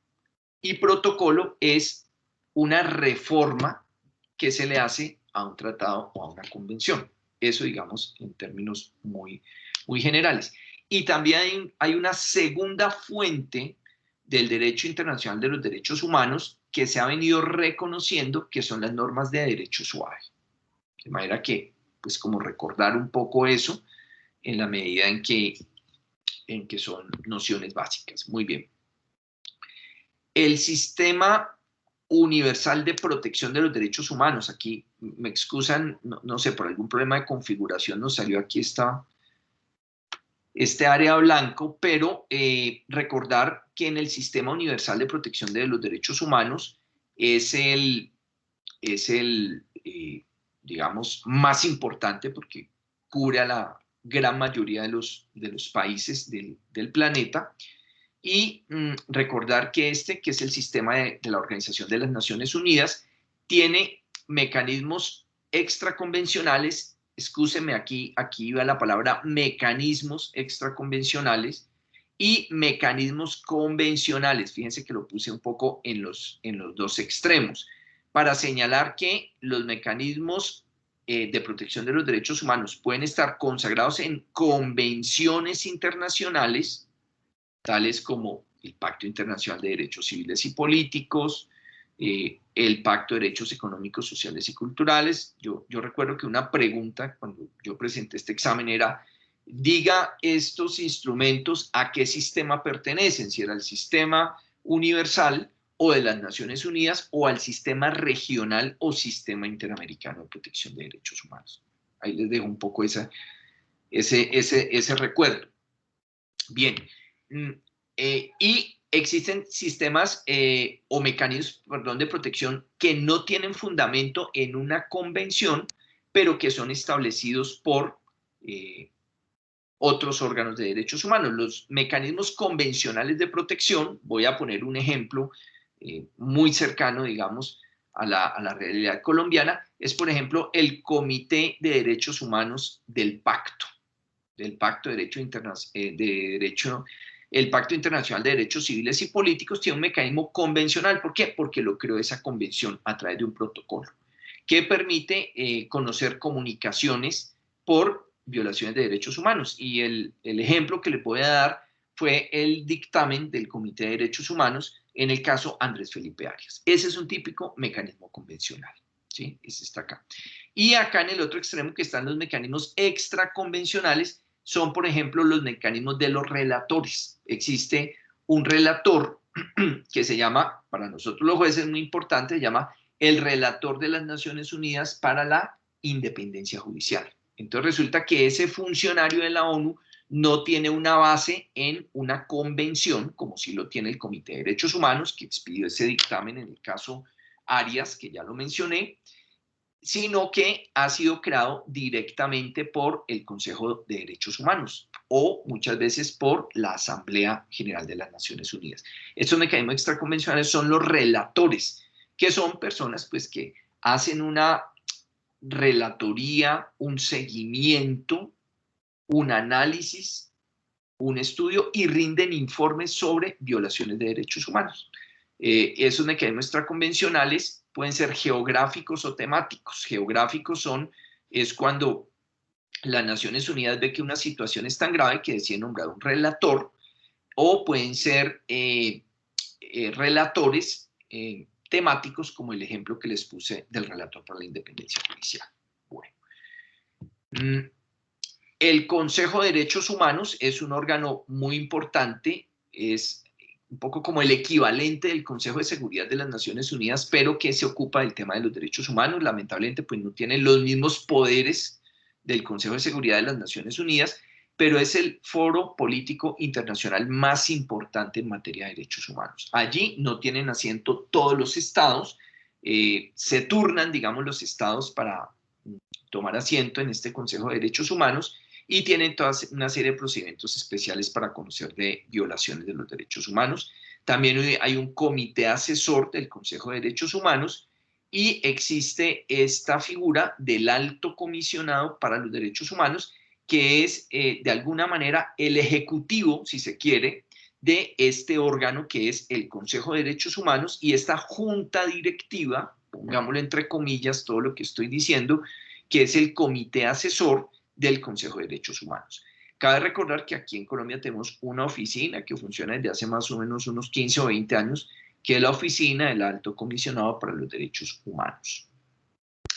y protocolo es una reforma que se le hace a un tratado o a una convención. Eso, digamos, en términos muy, muy generales. Y también hay una segunda fuente del derecho internacional de los derechos humanos que se ha venido reconociendo, que son las normas de derecho suave. De manera que, pues como recordar un poco eso en la medida en que son nociones básicas. Muy bien. El sistema universal de protección de los derechos humanos. Aquí me excusan, no sé, por algún problema de configuración nos salió aquí este área blanco, pero recordar que en el sistema universal de protección de los derechos humanos es el digamos, más importante porque cubre a la gran mayoría de los países del planeta. Y recordar que que es el sistema de la Organización de las Naciones Unidas, tiene mecanismos extraconvencionales. Excúsenme, aquí iba la palabra mecanismos extraconvencionales y mecanismos convencionales. Fíjense que lo puse un poco en los dos extremos para señalar que los mecanismos de protección de los derechos humanos pueden estar consagrados en convenciones internacionales, tales como el Pacto Internacional de Derechos Civiles y Políticos, el Pacto de Derechos Económicos, Sociales y Culturales. Yo recuerdo que una pregunta cuando yo presenté este examen era, diga estos instrumentos a qué sistema pertenecen, si era al sistema universal o de las Naciones Unidas o al sistema regional o sistema interamericano de protección de derechos humanos. Ahí les dejo un poco ese recuerdo. Bien, y existen sistemas o mecanismos, de protección que no tienen fundamento en una convención, pero que son establecidos por otros órganos de derechos humanos. Los mecanismos convencionales de protección, voy a poner un ejemplo muy cercano, digamos, a la realidad colombiana, es, por ejemplo, el Comité de Derechos Humanos del Pacto de Derecho Internacional, el Pacto Internacional de Derechos Civiles y Políticos tiene un mecanismo convencional. ¿Por qué? Porque lo creó esa convención a través de un protocolo que permite conocer comunicaciones por violaciones de derechos humanos. Y el ejemplo que le voy a dar fue el dictamen del Comité de Derechos Humanos en el caso Andrés Felipe Arias. Ese es un típico mecanismo convencional, ¿sí? Ese está acá. Y acá en el otro extremo que están los mecanismos extraconvencionales, son, por ejemplo, los mecanismos de los relatores. Existe un relator que se llama, para nosotros los jueces es muy importante, se llama el relator de las Naciones Unidas para la Independencia Judicial. Entonces resulta que ese funcionario de la ONU no tiene una base en una convención, como sí lo tiene el Comité de Derechos Humanos, que expidió ese dictamen en el caso Arias, que ya lo mencioné, sino que ha sido creado directamente por el Consejo de Derechos Humanos o muchas veces por la Asamblea General de las Naciones Unidas. Estos mecanismos extraconvencionales son los relatores, que son personas pues, que hacen una relatoría, un seguimiento, un análisis, un estudio y rinden informes sobre violaciones de derechos humanos. Esos mecanismos extraconvencionales pueden ser geográficos o temáticos. Geográficos es cuando las Naciones Unidas ve que una situación es tan grave que decide nombrar un relator, o pueden ser relatores temáticos, como el ejemplo que les puse del relator para la independencia judicial. Bueno. El Consejo de Derechos Humanos es un órgano muy importante, es un poco como el equivalente del Consejo de Seguridad de las Naciones Unidas, pero que se ocupa del tema de los derechos humanos. Lamentablemente, pues no tiene los mismos poderes del Consejo de Seguridad de las Naciones Unidas, pero es el foro político internacional más importante en materia de derechos humanos. Allí no tienen asiento todos los estados, se turnan, digamos, los estados para tomar asiento en este Consejo de Derechos Humanos, y tienen toda una serie de procedimientos especiales para conocer de violaciones de los derechos humanos. También hay un comité asesor del Consejo de Derechos Humanos, y existe esta figura del alto comisionado para los derechos humanos, que es de alguna manera el ejecutivo, si se quiere, de este órgano que es el Consejo de Derechos Humanos, y esta junta directiva, pongámoslo entre comillas todo lo que estoy diciendo, que es el comité asesor del Consejo de Derechos Humanos. Cabe recordar que aquí en Colombia tenemos una oficina que funciona desde hace más o menos unos 15 o 20 años, que es la Oficina del Alto Comisionado para los Derechos Humanos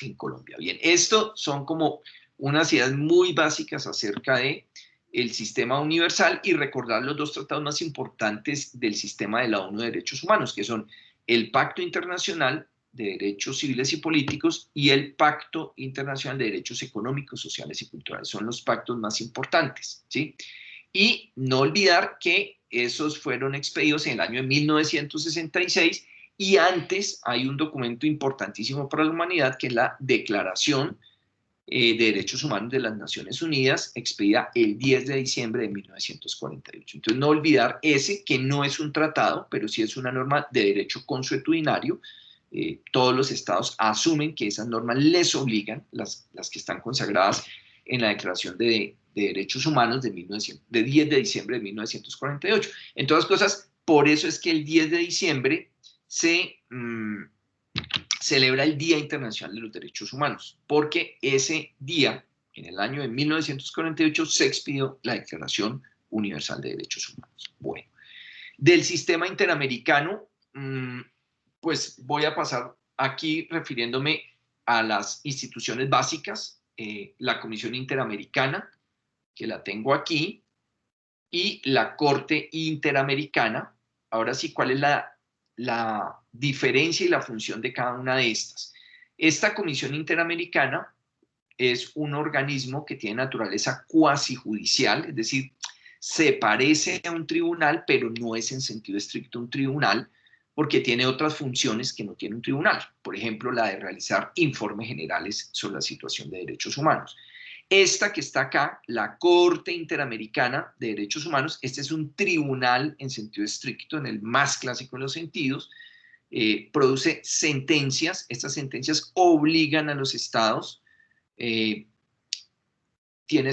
en Colombia. Bien, esto son como unas ideas muy básicas acerca de el sistema universal, y recordar los dos tratados más importantes del sistema de la ONU de Derechos Humanos, que son el Pacto Internacional de Derechos Civiles y Políticos y el Pacto Internacional de Derechos Económicos, Sociales y Culturales. Son los pactos más importantes, ¿sí? Y no olvidar que esos fueron expedidos en el año de 1966, y antes hay un documento importantísimo para la humanidad, que es la Declaración de Derechos Humanos de las Naciones Unidas, expedida el 10 de diciembre de 1948. Entonces, no olvidar ese, que no es un tratado, pero sí es una norma de derecho consuetudinario. Todos los estados asumen que esas normas les obligan, las que están consagradas en la Declaración de Derechos Humanos de 10 de diciembre de 1948. En todas cosas, por eso es que el 10 de diciembre se celebra el Día Internacional de los Derechos Humanos, porque ese día, en el año de 1948, se expidió la Declaración Universal de Derechos Humanos. Bueno, del sistema interamericano, pues voy a pasar aquí refiriéndome a las instituciones básicas, la Comisión Interamericana, que la tengo aquí, y la Corte Interamericana. Ahora sí, ¿cuál es la diferencia y la función de cada una de estas? Esta Comisión Interamericana es un organismo que tiene naturaleza cuasi judicial, es decir, se parece a un tribunal, pero no es en sentido estricto un tribunal, porque tiene otras funciones que no tiene un tribunal. Por ejemplo, la de realizar informes generales sobre la situación de derechos humanos. Esta que está acá, la Corte Interamericana de Derechos Humanos, este es un tribunal en sentido estricto, en el más clásico de los sentidos, produce sentencias. Estas sentencias obligan a los estados. Tiene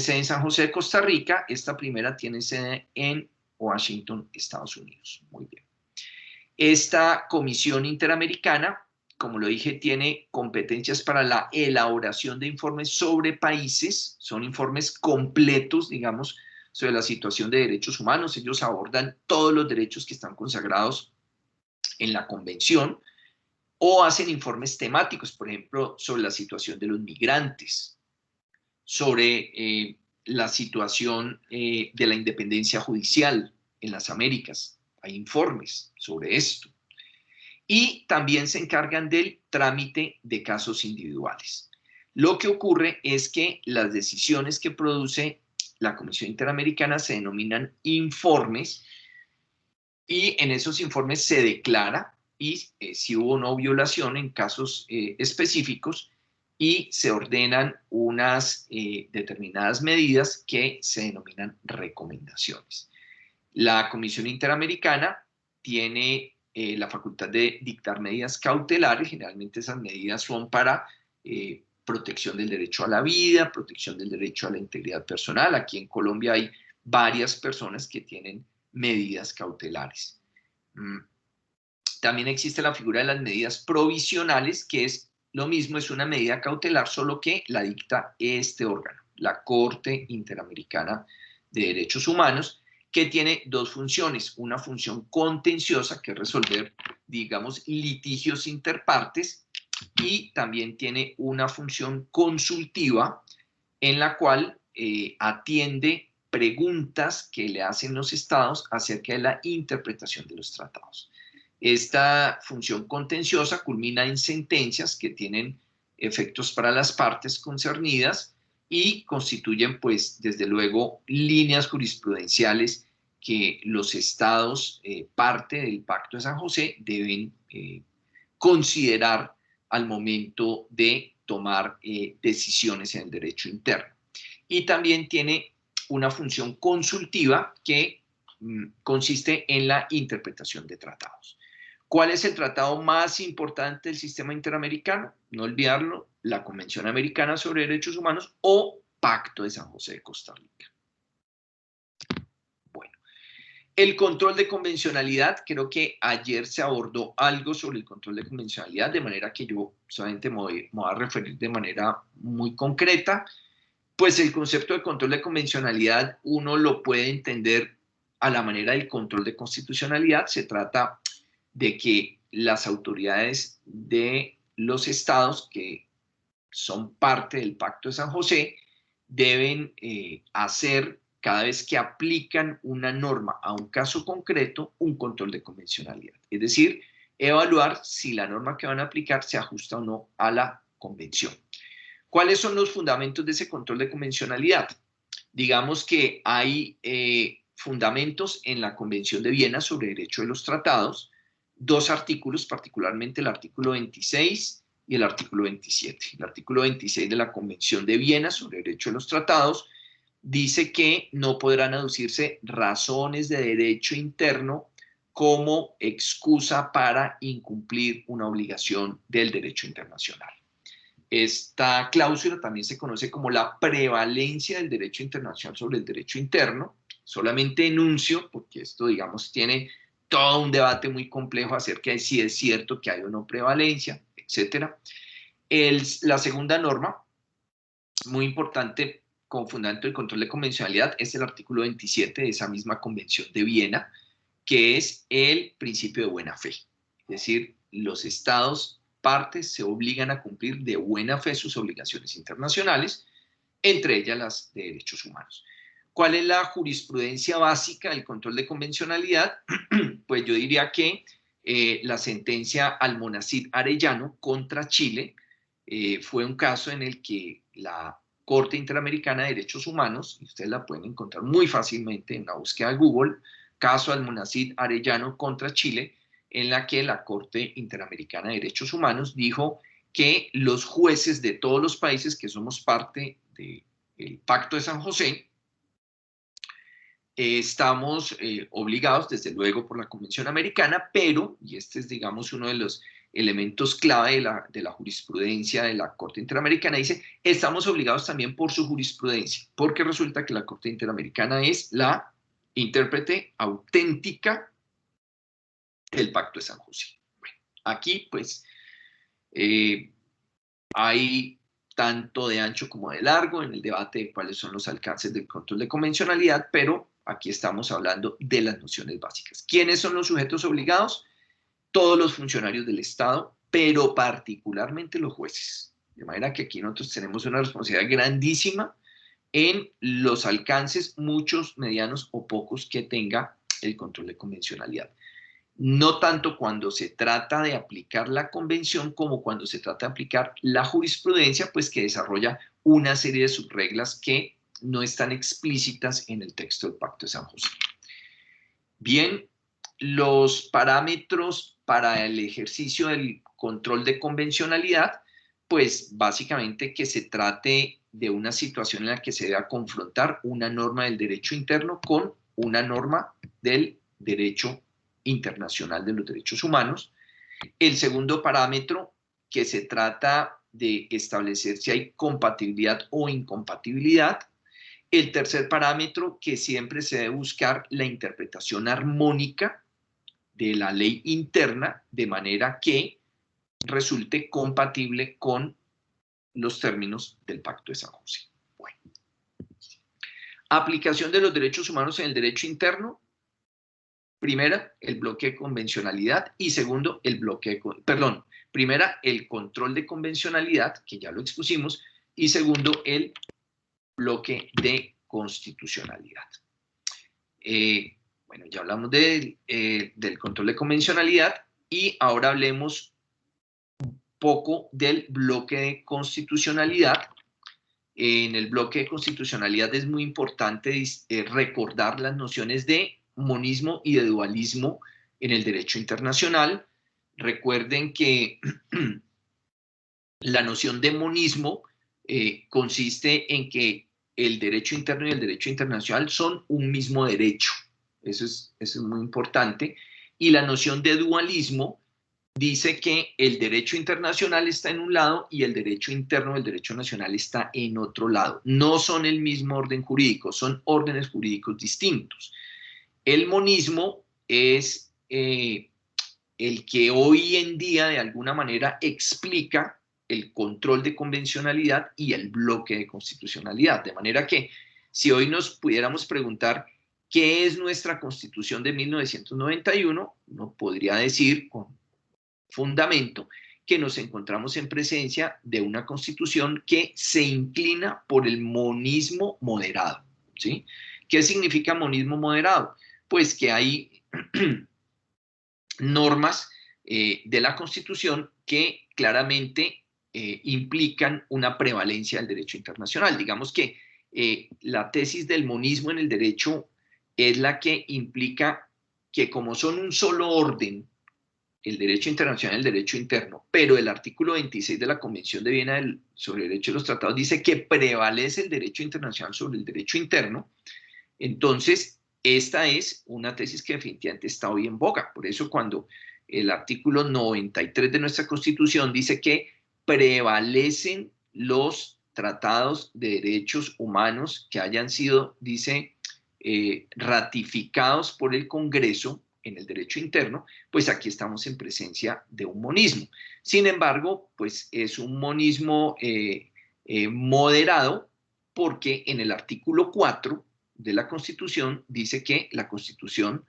sede en San José de Costa Rica. Esta primera tiene sede en Washington, Estados Unidos. Muy bien. Esta Comisión Interamericana, como lo dije, tiene competencias para la elaboración de informes sobre países. Son informes completos, digamos, sobre la situación de derechos humanos. Ellos abordan todos los derechos que están consagrados en la Convención, o hacen informes temáticos, por ejemplo, sobre la situación de los migrantes, sobre la situación de la independencia judicial en las Américas. Hay informes sobre esto. Y también se encargan del trámite de casos individuales. Lo que ocurre es que las decisiones que produce la Comisión Interamericana se denominan informes, y en esos informes se declara si hubo o no violación en casos específicos, y se ordenan unas determinadas medidas que se denominan recomendaciones. La Comisión Interamericana tiene la facultad de dictar medidas cautelares. Generalmente esas medidas son para protección del derecho a la vida, protección del derecho a la integridad personal. Aquí en Colombia hay varias personas que tienen medidas cautelares. También existe la figura de las medidas provisionales, que es lo mismo, es una medida cautelar, solo que la dicta este órgano. la Corte Interamericana de Derechos Humanos, que tiene dos funciones, una función contenciosa, que es resolver, digamos, litigios interpartes, y también tiene una función consultiva, en la cual atiende preguntas que le hacen los estados acerca de la interpretación de los tratados. Esta función contenciosa culmina en sentencias que tienen efectos para las partes concernidas y constituyen, pues, desde luego, líneas jurisprudenciales que los estados, parte del Pacto de San José, deben considerar al momento de tomar decisiones en el derecho interno. Y también tiene una función consultiva que consiste en la interpretación de tratados. ¿Cuál es el tratado más importante del sistema interamericano? No olvidarlo, la Convención Americana sobre Derechos Humanos o Pacto de San José de Costa Rica. Bueno, el control de convencionalidad, creo que ayer se abordó algo sobre el control de convencionalidad, de manera que yo solamente me voy a referir de manera muy concreta. Pues el concepto de control de convencionalidad uno lo puede entender a la manera del control de constitucionalidad. Se trata de que las autoridades de los estados que son parte del Pacto de San José deben hacer, cada vez que aplican una norma a un caso concreto, un control de convencionalidad. Es decir, evaluar si la norma que van a aplicar se ajusta o no a la convención. ¿Cuáles son los fundamentos de ese control de convencionalidad? Digamos que hay fundamentos en la Convención de Viena sobre Derecho de los Tratados, dos artículos, particularmente el artículo 26 y el artículo 27. El artículo 26 de la Convención de Viena sobre Derecho de los Tratados dice que no podrán aducirse razones de derecho interno como excusa para incumplir una obligación del derecho internacional. Esta cláusula también se conoce como la prevalencia del derecho internacional sobre el derecho interno. Solamente enuncio, porque esto, digamos, tiene todo un debate muy complejo acerca de si es cierto que hay o no prevalencia, etc. La segunda norma, muy importante, con fundamento del control de convencionalidad, es el artículo 27 de esa misma Convención de Viena, que es el principio de buena fe. Es decir, los estados partes se obligan a cumplir de buena fe sus obligaciones internacionales, entre ellas las de derechos humanos. ¿Cuál es la jurisprudencia básica del control de convencionalidad? Pues yo diría que la sentencia Almonacid Arellano contra Chile fue un caso en el que la Corte Interamericana de Derechos Humanos, y ustedes la pueden encontrar muy fácilmente en la búsqueda de Google, caso Almonacid Arellano contra Chile, en la que la Corte Interamericana de Derechos Humanos dijo que los jueces de todos los países que somos parte del Pacto de San José estamos obligados, desde luego, por la Convención Americana, pero, y este es, digamos, uno de los elementos clave de la jurisprudencia de la Corte Interamericana, dice, estamos obligados también por su jurisprudencia, porque resulta que la Corte Interamericana es la intérprete auténtica del Pacto de San José. Bueno, aquí, pues, hay tanto de ancho como de largo en el debate de cuáles son los alcances del control de convencionalidad, pero aquí estamos hablando de las nociones básicas. ¿Quiénes son los sujetos obligados? Todos los funcionarios del Estado, pero particularmente los jueces. De manera que aquí nosotros tenemos una responsabilidad grandísima en los alcances, muchos, medianos o pocos, que tenga el control de convencionalidad. No tanto cuando se trata de aplicar la convención como cuando se trata de aplicar la jurisprudencia, pues que desarrolla una serie de subreglas que no están explícitas en el texto del Pacto de San José. Bien, los parámetros para el ejercicio del control de convencionalidad, pues básicamente que se trate de una situación en la que se deba confrontar una norma del derecho interno con una norma del derecho internacional de los derechos humanos. El segundo parámetro, que se trata de establecer si hay compatibilidad o incompatibilidad. El tercer parámetro, que siempre se debe buscar la interpretación armónica de la ley interna, de manera que resulte compatible con los términos del Pacto de San José. Bueno, Aplicación de los derechos humanos en el derecho interno. Primera, el bloque de convencionalidad, y segundo, primera, el control de convencionalidad, que ya lo expusimos, y segundo, el bloque de constitucionalidad. Bueno, ya hablamos del control de convencionalidad y ahora hablemos un poco del bloque de constitucionalidad. En el bloque de constitucionalidad es muy importante recordar las nociones de monismo y de dualismo en el derecho internacional. Recuerden que la noción de monismo consiste en que el derecho interno y el derecho internacional son un mismo derecho. Eso es muy importante. Y la noción de dualismo dice que el derecho internacional está en un lado y el derecho interno, el derecho nacional, está en otro lado. No son el mismo orden jurídico, son órdenes jurídicos distintos. El monismo es el que hoy en día de alguna manera explica el control de convencionalidad y el bloque de constitucionalidad. De manera que si hoy nos pudiéramos preguntar qué es nuestra Constitución de 1991, uno podría decir con fundamento que nos encontramos en presencia de una Constitución que se inclina por el monismo moderado, ¿sí? ¿Qué significa monismo moderado? Pues que hay normas de la Constitución que claramente implican una prevalencia del derecho internacional. Digamos que la tesis del monismo en el derecho es la que implica que como son un solo orden, el derecho internacional y el derecho interno, pero el artículo 26 de la Convención de Viena sobre el Derecho de los Tratados dice que prevalece el derecho internacional sobre el derecho interno. Entonces, esta es una tesis que definitivamente está hoy en boga. Por eso cuando el artículo 93 de nuestra Constitución dice que prevalecen los tratados de derechos humanos que hayan sido, dice, ratificados por el Congreso en el derecho interno, pues aquí estamos en presencia de un monismo. Sin embargo, pues es un monismo moderado, porque en el artículo 4 de la Constitución dice que la Constitución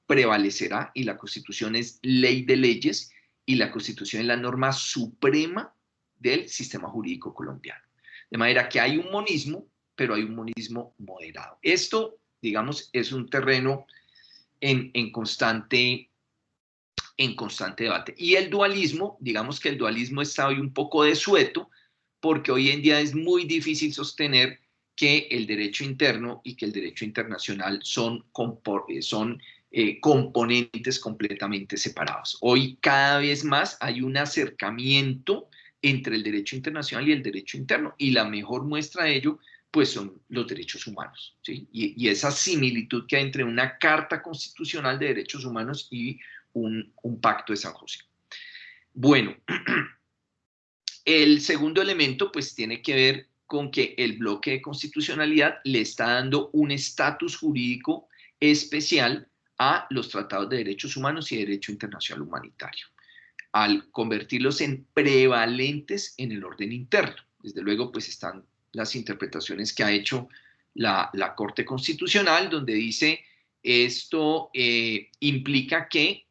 prevalecerá y la Constitución es ley de leyes y la Constitución es la norma suprema del sistema jurídico colombiano. De manera que hay un monismo, pero hay un monismo moderado. Esto, digamos, es un terreno en constante debate. Y el dualismo, digamos que el dualismo está hoy un poco desueto, porque hoy en día es muy difícil sostener que el derecho interno y que el derecho internacional son componentes completamente separados. Hoy cada vez más hay un acercamiento entre el derecho internacional y el derecho interno, y la mejor muestra de ello pues son los derechos humanos, ¿sí? Y esa similitud que hay entre una Carta Constitucional de Derechos Humanos y un pacto de San José. Bueno, el segundo elemento pues tiene que ver con que el bloque de constitucionalidad le está dando un estatus jurídico especial a los tratados de derechos humanos y derecho internacional humanitario, al convertirlos en prevalentes en el orden interno. Desde luego pues están las interpretaciones que ha hecho la Corte Constitucional, donde dice esto implica que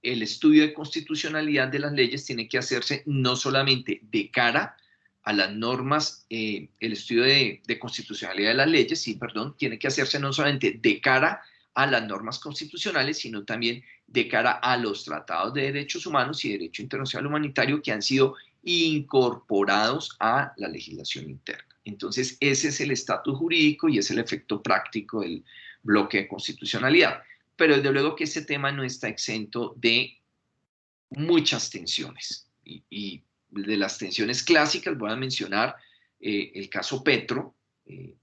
el estudio de constitucionalidad de las leyes tiene que hacerse no solamente de cara a las normas, el estudio de constitucionalidad de las leyes, sí, perdón, tiene que hacerse no solamente de cara a las normas constitucionales, sino también de cara a los tratados de derechos humanos y derecho internacional humanitario que han sido incorporados a la legislación interna. Entonces, ese es el estatus jurídico y es el efecto práctico del bloque de constitucionalidad. Pero desde luego que este tema no está exento de muchas tensiones. Y de las tensiones clásicas voy a mencionar el caso Petro,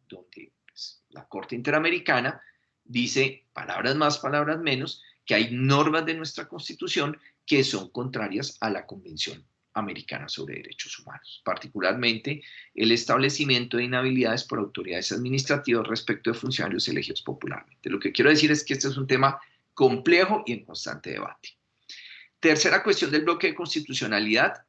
donde pues, la Corte Interamericana dice, palabras más, palabras menos, que hay normas de nuestra Constitución que son contrarias a la Convención Americana sobre Derechos Humanos, particularmente el establecimiento de inhabilidades por autoridades administrativas respecto de funcionarios elegidos popularmente. Lo que quiero decir es que este es un tema complejo y en constante debate. Tercera cuestión del bloque de constitucionalidad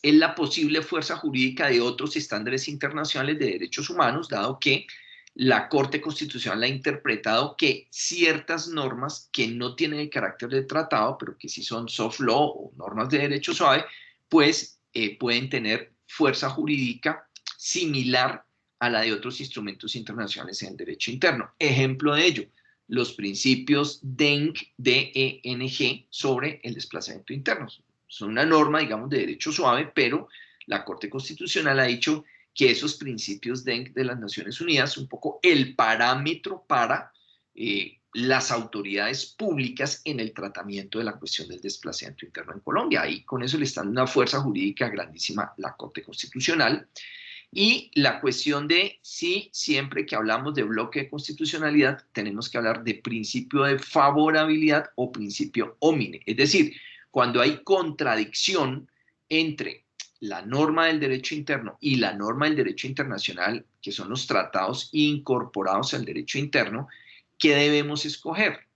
es la posible fuerza jurídica de otros estándares internacionales de derechos humanos, dado que la Corte Constitucional ha interpretado que ciertas normas que no tienen el carácter de tratado, pero que sí son soft law o normas de derecho suave, pues pueden tener fuerza jurídica similar a la de otros instrumentos internacionales en el derecho interno. Ejemplo de ello, los principios DENG sobre el desplazamiento interno. Son una norma, digamos, de derecho suave, pero la Corte Constitucional ha dicho que esos principios de las Naciones Unidas son un poco el parámetro para las autoridades públicas en el tratamiento de la cuestión del desplazamiento interno en Colombia. Y con eso le está dando una fuerza jurídica grandísima la Corte Constitucional. Y la cuestión de si siempre que hablamos de bloque de constitucionalidad tenemos que hablar de principio de favorabilidad o principio homine. Es decir, cuando hay contradicción entre la norma del derecho interno y la norma del derecho internacional, que son los tratados incorporados al derecho interno, ¿qué debemos escoger?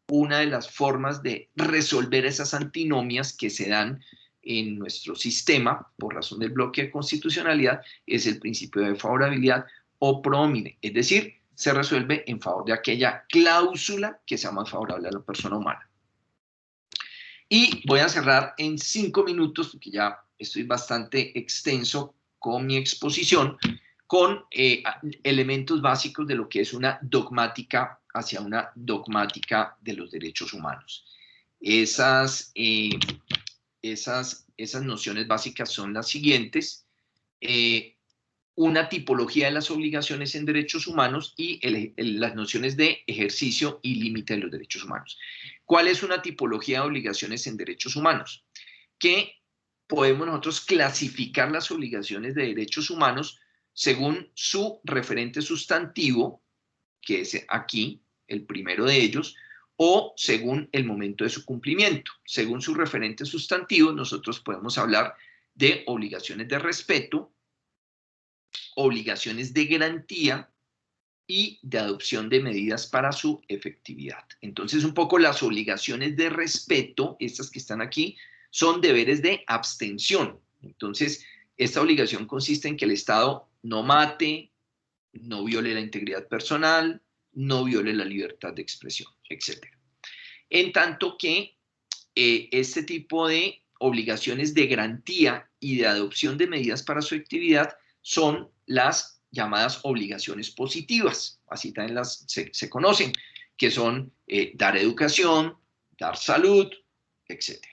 Una de las formas de resolver esas antinomias que se dan en nuestro sistema por razón del bloque de constitucionalidad es el principio de favorabilidad o pro homine, es decir, se resuelve en favor de aquella cláusula que sea más favorable a la persona humana. Y voy a cerrar en 5 minutos, porque ya estoy bastante extenso con mi exposición, con elementos básicos de lo que es una dogmática hacia una dogmática de los derechos humanos. Esas nociones básicas son las siguientes. Una tipología de las obligaciones en derechos humanos y las nociones de ejercicio y límite de los derechos humanos. ¿Cuál es una tipología de obligaciones en derechos humanos? Que podemos nosotros clasificar las obligaciones de derechos humanos según su referente sustantivo, que es aquí, el primero de ellos, o según el momento de su cumplimiento. Según su referente sustantivo, nosotros podemos hablar de obligaciones de respeto, obligaciones de garantía y de adopción de medidas para su efectividad. Entonces, un poco las obligaciones de respeto, estas que están aquí, son deberes de abstención. Entonces, esta obligación consiste en que el Estado no mate, no viole la integridad personal, no viole la libertad de expresión, etc. En tanto que este tipo de obligaciones de garantía y de adopción de medidas para su actividad son las llamadas obligaciones positivas, así también se conocen, que son dar educación, dar salud, etc.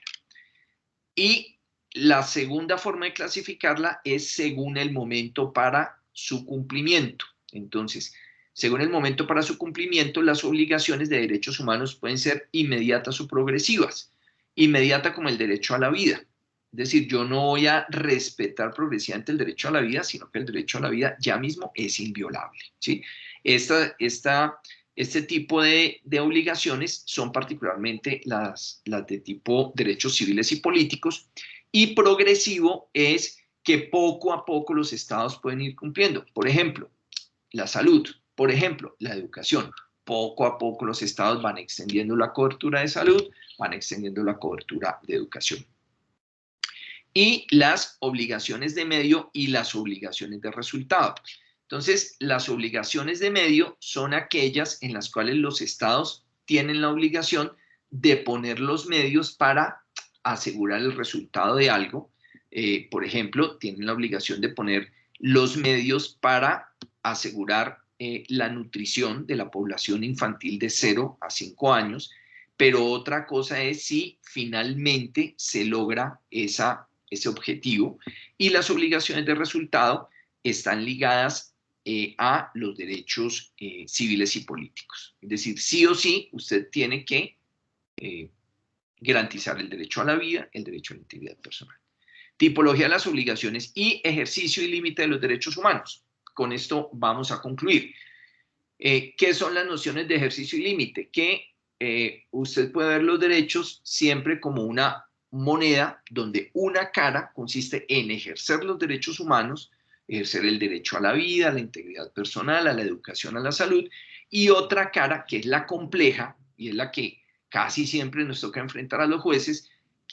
Y la segunda forma de clasificarla es según el momento para su cumplimiento. Entonces, según el momento para su cumplimiento, las obligaciones de derechos humanos pueden ser inmediatas o progresivas. Inmediata como el derecho a la vida. Es decir, yo no voy a respetar progresivamente el derecho a la vida, sino que el derecho a la vida ya mismo es inviolable, ¿sí? Este tipo de obligaciones son particularmente las de tipo derechos civiles y políticos, y progresivo es que poco a poco los estados pueden ir cumpliendo. Por ejemplo, la salud, por ejemplo, la educación. Poco a poco los estados van extendiendo la cobertura de salud, van extendiendo la cobertura de educación. Y las obligaciones de medio y las obligaciones de resultado. Entonces, las obligaciones de medio son aquellas en las cuales los estados tienen la obligación de poner los medios para asegurar el resultado de algo. Por ejemplo, tienen la obligación de poner los medios para asegurar la nutrición de la población infantil de 0 a 5 años, pero otra cosa es si finalmente se logra ese objetivo, y las obligaciones de resultado están ligadas a los derechos civiles y políticos. Es decir, sí o sí, usted tiene que garantizar el derecho a la vida, el derecho a la integridad personal. Tipología de las obligaciones y ejercicio y límite de los derechos humanos. Con esto vamos a concluir. ¿Qué son las nociones de ejercicio y límite? Que usted puede ver los derechos siempre como una moneda donde una cara consiste en ejercer los derechos humanos, ejercer el derecho a la vida, a la integridad personal, a la educación, a la salud, y otra cara que es la compleja y es la que casi siempre nos toca enfrentar a los jueces,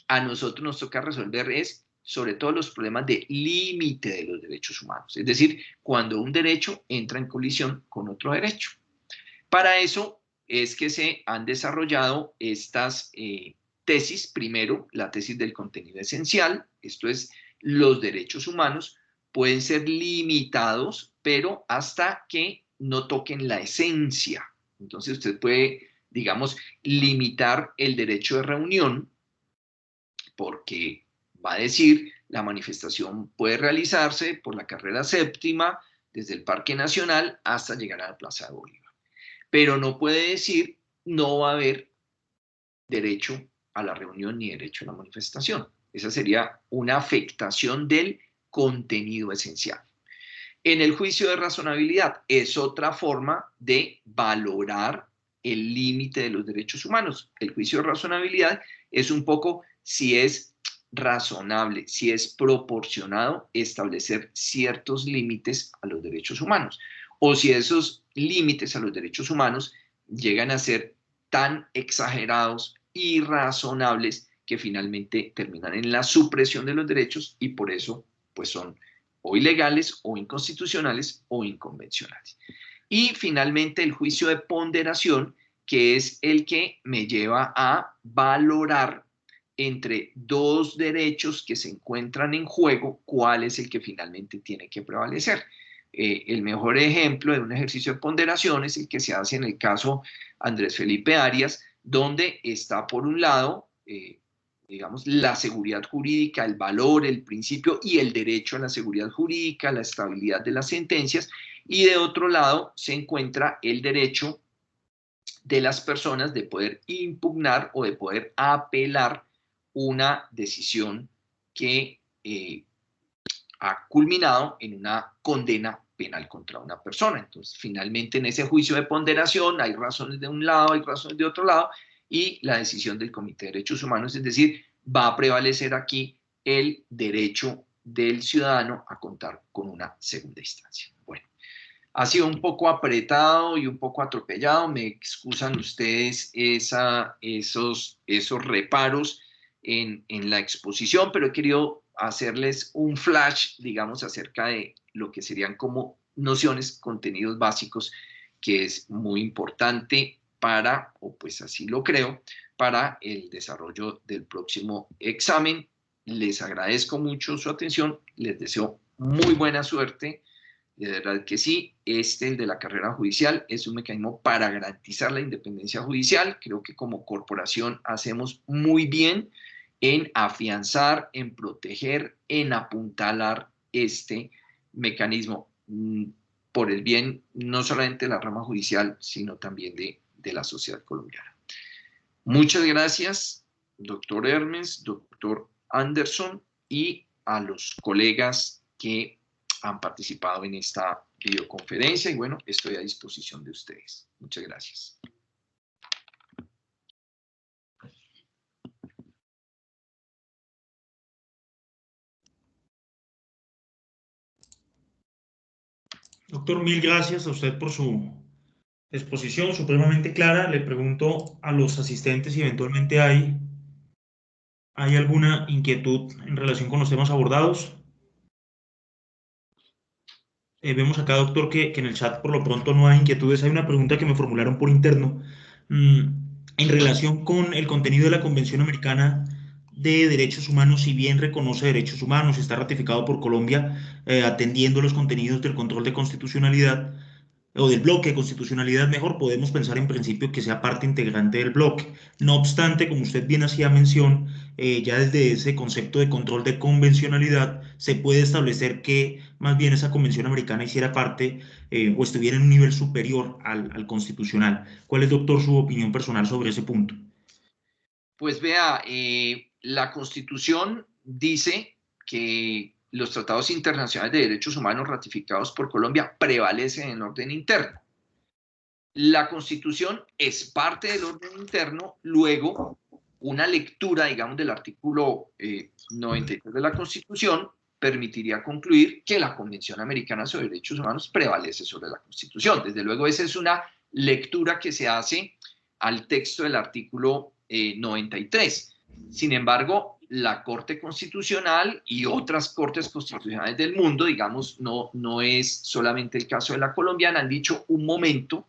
a nosotros nos toca resolver es sobre todo los problemas de límite de los derechos humanos, es decir, cuando un derecho entra en colisión con otro derecho. Para eso es que se han desarrollado estas tesis. Primero, la tesis del contenido esencial, esto es, los derechos humanos pueden ser limitados, pero hasta que no toquen la esencia. Entonces usted puede, digamos, limitar el derecho de reunión, porque va a decir, la manifestación puede realizarse por la carrera séptima, desde el Parque Nacional hasta llegar a la Plaza de Bolívar. Pero no puede decir, no va a haber derecho a la reunión ni derecho a la manifestación. Esa sería una afectación del contenido esencial. En el juicio de razonabilidad es otra forma de valorar el límite de los derechos humanos. El juicio de razonabilidad es un poco si es razonable, si es proporcionado establecer ciertos límites a los derechos humanos, o si esos límites a los derechos humanos llegan a ser tan exagerados, irrazonables, que finalmente terminan en la supresión de los derechos y por eso pues son o ilegales o inconstitucionales o inconvencionales. Y finalmente el juicio de ponderación, que es el que me lleva a valorar entre dos derechos que se encuentran en juego, cuál es el que finalmente tiene que prevalecer. El mejor ejemplo de un ejercicio de ponderación es el que se hace en el caso Andrés Felipe Arias, donde está por un lado, digamos, la seguridad jurídica, el valor, el principio y el derecho a la seguridad jurídica, la estabilidad de las sentencias, y de otro lado se encuentra el derecho de las personas de poder impugnar o de poder apelar una decisión que ha culminado en una condena penal contra una persona. Entonces, finalmente, en ese juicio de ponderación hay razones de un lado, hay razones de otro lado, y la decisión del Comité de Derechos Humanos, es decir, va a prevalecer aquí el derecho del ciudadano a contar con una segunda instancia. Bueno, ha sido un poco apretado y un poco atropellado, me excusan ustedes esos reparos en la exposición, pero he querido hacerles un flash, digamos, acerca de lo que serían como nociones, contenidos básicos, que es muy importante para, o pues así lo creo, para el desarrollo del próximo examen. Les agradezco mucho su atención, les deseo muy buena suerte. De verdad que sí, el de la carrera judicial es un mecanismo para garantizar la independencia judicial. Creo que como corporación hacemos muy bien en afianzar, en proteger, en apuntalar este mecanismo por el bien no solamente de la rama judicial, sino también de la sociedad colombiana. Muchas gracias, doctor Hermes, doctor Anderson, y a los colegas que han participado en esta videoconferencia, y bueno, estoy a disposición de ustedes. Muchas gracias. Doctor, mil gracias a usted por su exposición supremamente clara. Le pregunto a los asistentes si eventualmente hay alguna inquietud en relación con los temas abordados. Vemos acá, doctor, que en el chat por lo pronto no hay inquietudes. Hay una pregunta que me formularon por interno en relación con el contenido de la Convención Americana de Derechos Humanos. Si bien reconoce derechos humanos, está ratificado por Colombia, atendiendo los contenidos del control de constitucionalidad, o del bloque de constitucionalidad, mejor, podemos pensar en principio que sea parte integrante del bloque. No obstante, como usted bien hacía mención, ya desde ese concepto de control de convencionalidad se puede establecer que más bien esa convención americana hiciera parte o estuviera en un nivel superior al constitucional. ¿Cuál es, doctor, su opinión personal sobre ese punto? Pues vea, la Constitución dice que los tratados internacionales de derechos humanos ratificados por Colombia prevalecen en orden interno. La Constitución es parte del orden interno, luego una lectura, digamos, del artículo 93 de la Constitución permitiría concluir que la Convención Americana sobre Derechos Humanos prevalece sobre la Constitución. Desde luego, esa es una lectura que se hace al texto del artículo 93. Sin embargo, la Corte Constitucional y otras cortes constitucionales del mundo, digamos, no es solamente el caso de la colombiana, han dicho un momento,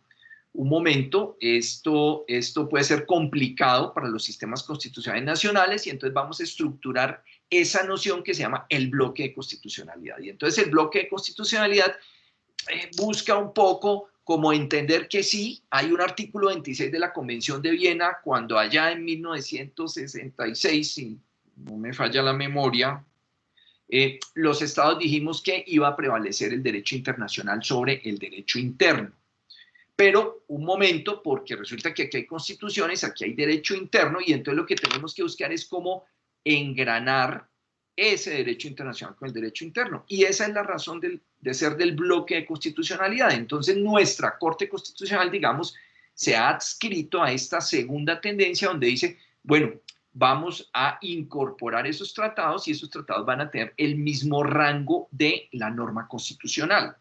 esto puede ser complicado para los sistemas constitucionales nacionales y entonces vamos a estructurar esa noción que se llama el bloque de constitucionalidad. Y entonces el bloque de constitucionalidad busca un poco como entender que sí, hay un artículo 26 de la Convención de Viena, cuando allá en 1966, si no me falla la memoria, los estados dijimos que iba a prevalecer el derecho internacional sobre el derecho interno. Pero un momento, porque resulta que aquí hay constituciones, aquí hay derecho interno, y entonces lo que tenemos que buscar es cómo engranar ese derecho internacional con el derecho interno. Y esa es la razón de ser del bloque de constitucionalidad. Entonces nuestra Corte Constitucional, digamos, se ha adscrito a esta segunda tendencia donde dice, bueno, vamos a incorporar esos tratados y esos tratados van a tener el mismo rango de la norma constitucional.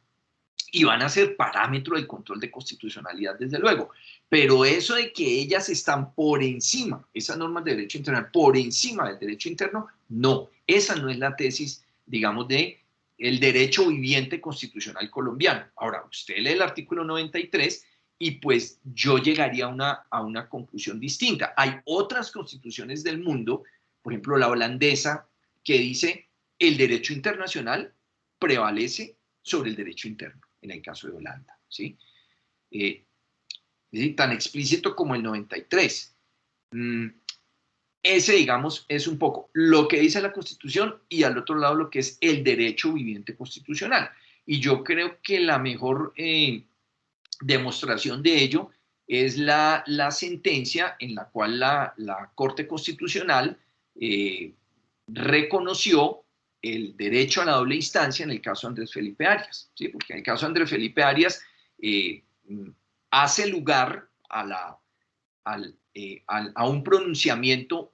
Y van a ser parámetro del control de constitucionalidad, desde luego. Pero eso de que ellas están por encima, esas normas de derecho internacional, por encima del derecho interno, no. Esa no es la tesis, digamos, de el derecho viviente constitucional colombiano. Ahora, usted lee el artículo 93 y pues yo llegaría a una conclusión distinta. Hay otras constituciones del mundo, por ejemplo, la holandesa, que dice el derecho internacional prevalece sobre el derecho interno. En el caso de Holanda, ¿sí? Tan explícito como el 93. Ese, digamos, es un poco lo que dice la Constitución y al otro lado lo que es el derecho viviente constitucional. Y yo creo que la mejor demostración de ello es la sentencia en la cual la Corte Constitucional reconoció el derecho a la doble instancia en el caso de Andrés Felipe Arias, ¿sí? Porque en el caso de Andrés Felipe Arias hace lugar a un pronunciamiento,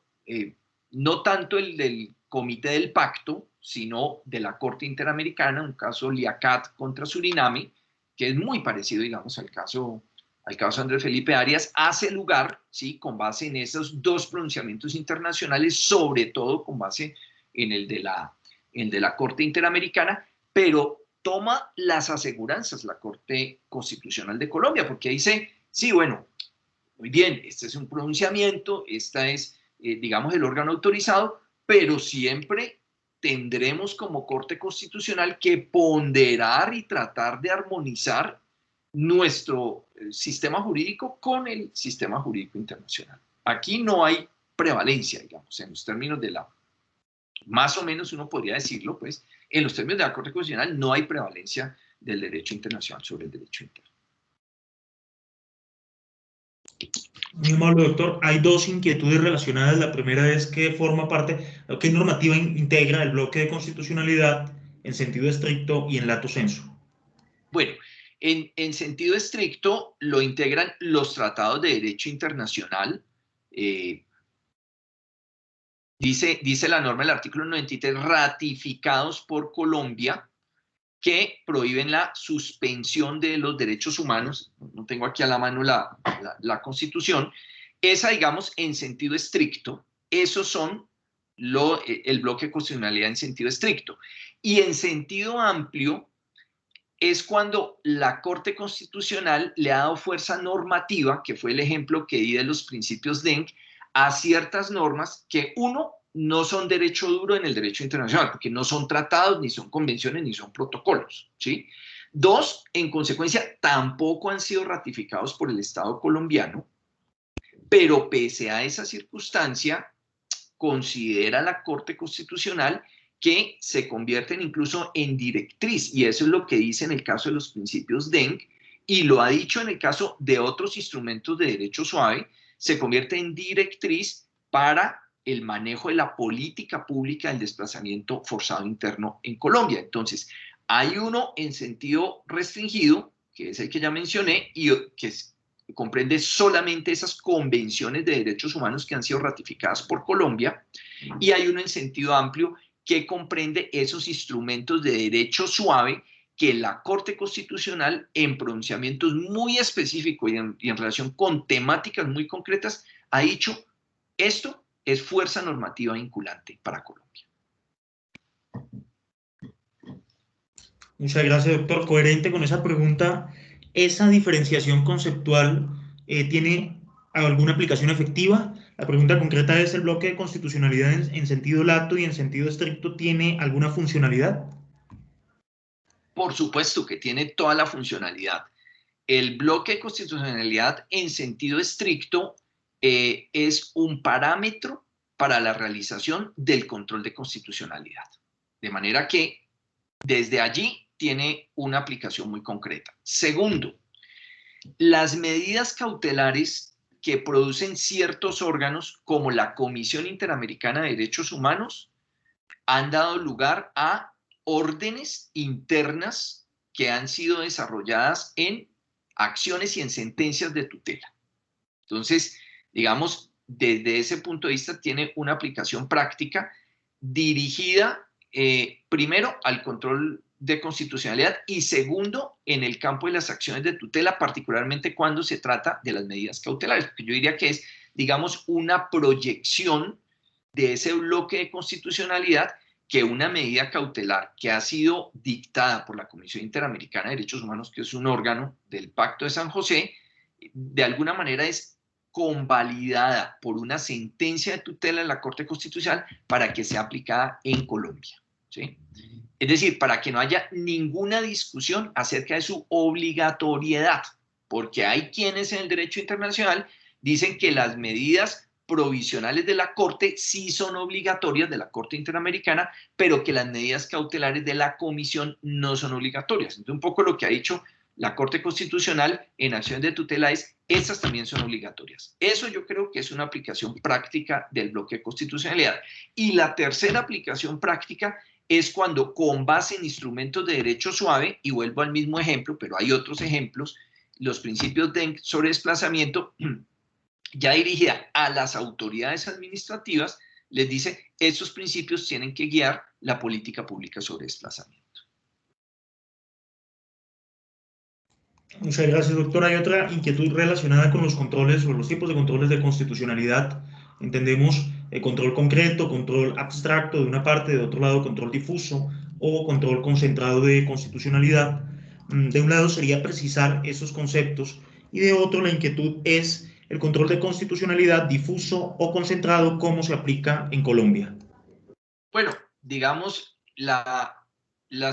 no tanto el del Comité del Pacto, sino de la Corte Interamericana, un caso Liaquat contra Suriname, que es muy parecido, digamos, al caso de Andrés Felipe Arias, hace lugar, ¿sí? Con base en esos dos pronunciamientos internacionales, sobre todo con base en el de la Corte Interamericana, pero toma las aseguranzas la Corte Constitucional de Colombia, porque dice, sí, bueno, muy bien, este es un pronunciamiento, esta es, digamos, el órgano autorizado, pero siempre tendremos como Corte Constitucional que ponderar y tratar de armonizar nuestro sistema jurídico con el sistema jurídico internacional. Aquí no hay prevalencia, digamos, en los términos de más o menos uno podría decirlo, pues, en los términos de la Corte Constitucional no hay prevalencia del derecho internacional sobre el derecho interno. Muy amable, doctor. Hay dos inquietudes relacionadas. La primera es que forma parte, ¿qué normativa integra el bloque de constitucionalidad en sentido estricto y en lato sensu? Bueno, en sentido estricto lo integran los tratados de derecho internacional. Dice la norma del artículo 93, ratificados por Colombia, que prohíben la suspensión de los derechos humanos. No tengo aquí a la mano la Constitución. Esa, digamos, en sentido estricto, esos son el bloque de constitucionalidad en sentido estricto. Y en sentido amplio es cuando la Corte Constitucional le ha dado fuerza normativa, que fue el ejemplo que di de los principios DENC, a ciertas normas que, uno, no son derecho duro en el derecho internacional, porque no son tratados, ni son convenciones, ni son protocolos, ¿sí? Dos, en consecuencia, tampoco han sido ratificados por el Estado colombiano, pero pese a esa circunstancia, considera la Corte Constitucional que se convierten incluso en directriz, y eso es lo que dice en el caso de los principios DENC, y lo ha dicho en el caso de otros instrumentos de derecho suave, se convierte en directriz para el manejo de la política pública del desplazamiento forzado interno en Colombia. Entonces, hay uno en sentido restringido, que es el que ya mencioné, y que comprende solamente esas convenciones de derechos humanos que han sido ratificadas por Colombia, y hay uno en sentido amplio que comprende esos instrumentos de derecho suave que la Corte Constitucional, en pronunciamientos muy específicos y en relación con temáticas muy concretas, ha dicho, esto es fuerza normativa vinculante para Colombia. Muchas gracias, doctor. Coherente con esa pregunta, ¿esa diferenciación conceptual tiene alguna aplicación efectiva? La pregunta concreta es, ¿el bloque de constitucionalidad en sentido lato y en sentido estricto tiene alguna funcionalidad? Por supuesto que tiene toda la funcionalidad. El bloque de constitucionalidad en sentido estricto es un parámetro para la realización del control de constitucionalidad. De manera que desde allí tiene una aplicación muy concreta. Segundo, las medidas cautelares que producen ciertos órganos, como la Comisión Interamericana de Derechos Humanos, han dado lugar a órdenes internas que han sido desarrolladas en acciones y en sentencias de tutela. Entonces, digamos, desde ese punto de vista tiene una aplicación práctica dirigida primero al control de constitucionalidad y segundo en el campo de las acciones de tutela, particularmente cuando se trata de las medidas cautelares, porque yo diría que es, digamos, una proyección de ese bloque de constitucionalidad que una medida cautelar que ha sido dictada por la Comisión Interamericana de Derechos Humanos, que es un órgano del Pacto de San José, de alguna manera es convalidada por una sentencia de tutela en la Corte Constitucional para que sea aplicada en Colombia, ¿sí? Es decir, para que no haya ninguna discusión acerca de su obligatoriedad, porque hay quienes en el derecho internacional dicen que las medidas provisionales de la Corte sí son obligatorias de la Corte Interamericana, pero que las medidas cautelares de la Comisión no son obligatorias. Entonces, un poco lo que ha dicho la Corte Constitucional en acciones de tutela es, estas también son obligatorias. Eso yo creo que es una aplicación práctica del bloque de constitucionalidad. Y la tercera aplicación práctica es cuando, con base en instrumentos de derecho suave, y vuelvo al mismo ejemplo, pero hay otros ejemplos, los principios sobre desplazamiento, ya dirigida a las autoridades administrativas, les dice, estos principios tienen que guiar la política pública sobre desplazamiento. Muchas gracias, doctor. Hay otra inquietud relacionada con los controles o los tipos de controles de constitucionalidad. Entendemos control concreto, control abstracto de una parte, de otro lado control difuso o control concentrado de constitucionalidad. De un lado sería precisar esos conceptos y de otro la inquietud es el control de constitucionalidad difuso o concentrado, ¿cómo se aplica en Colombia? Bueno, digamos, la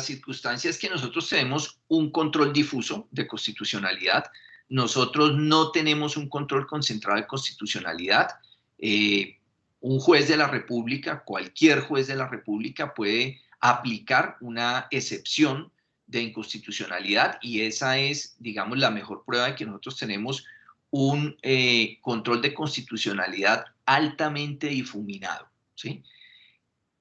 circunstancia es que nosotros tenemos un control difuso de constitucionalidad. Nosotros no tenemos un control concentrado de constitucionalidad. Un juez de la República, cualquier juez de la República puede aplicar una excepción de inconstitucionalidad y esa es, digamos, la mejor prueba de que nosotros tenemos un control de constitucionalidad altamente difuminado, ¿sí?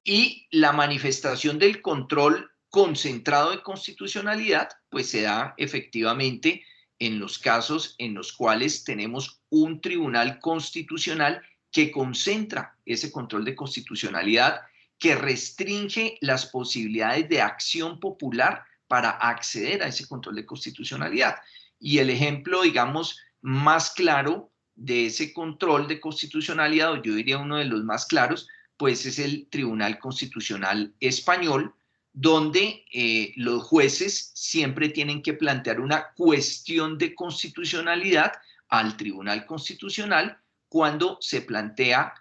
Y la manifestación del control concentrado de constitucionalidad, pues se da efectivamente en los casos en los cuales tenemos un tribunal constitucional que concentra ese control de constitucionalidad, que restringe las posibilidades de acción popular para acceder a ese control de constitucionalidad. Y el ejemplo, digamos, más claro de ese control de constitucionalidad, o yo diría uno de los más claros, pues es el Tribunal Constitucional Español, donde los jueces siempre tienen que plantear una cuestión de constitucionalidad al Tribunal Constitucional cuando se plantea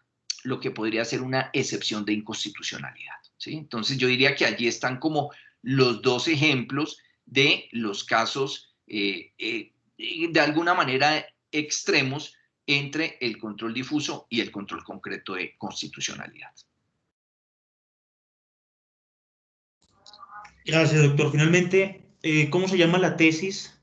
lo que podría ser una excepción de inconstitucionalidad, ¿sí? Entonces yo diría que allí están como los dos ejemplos de los casos de alguna manera extremos entre el control difuso y el control concreto de constitucionalidad. Gracias, doctor. Finalmente, ¿cómo se llama la tesis?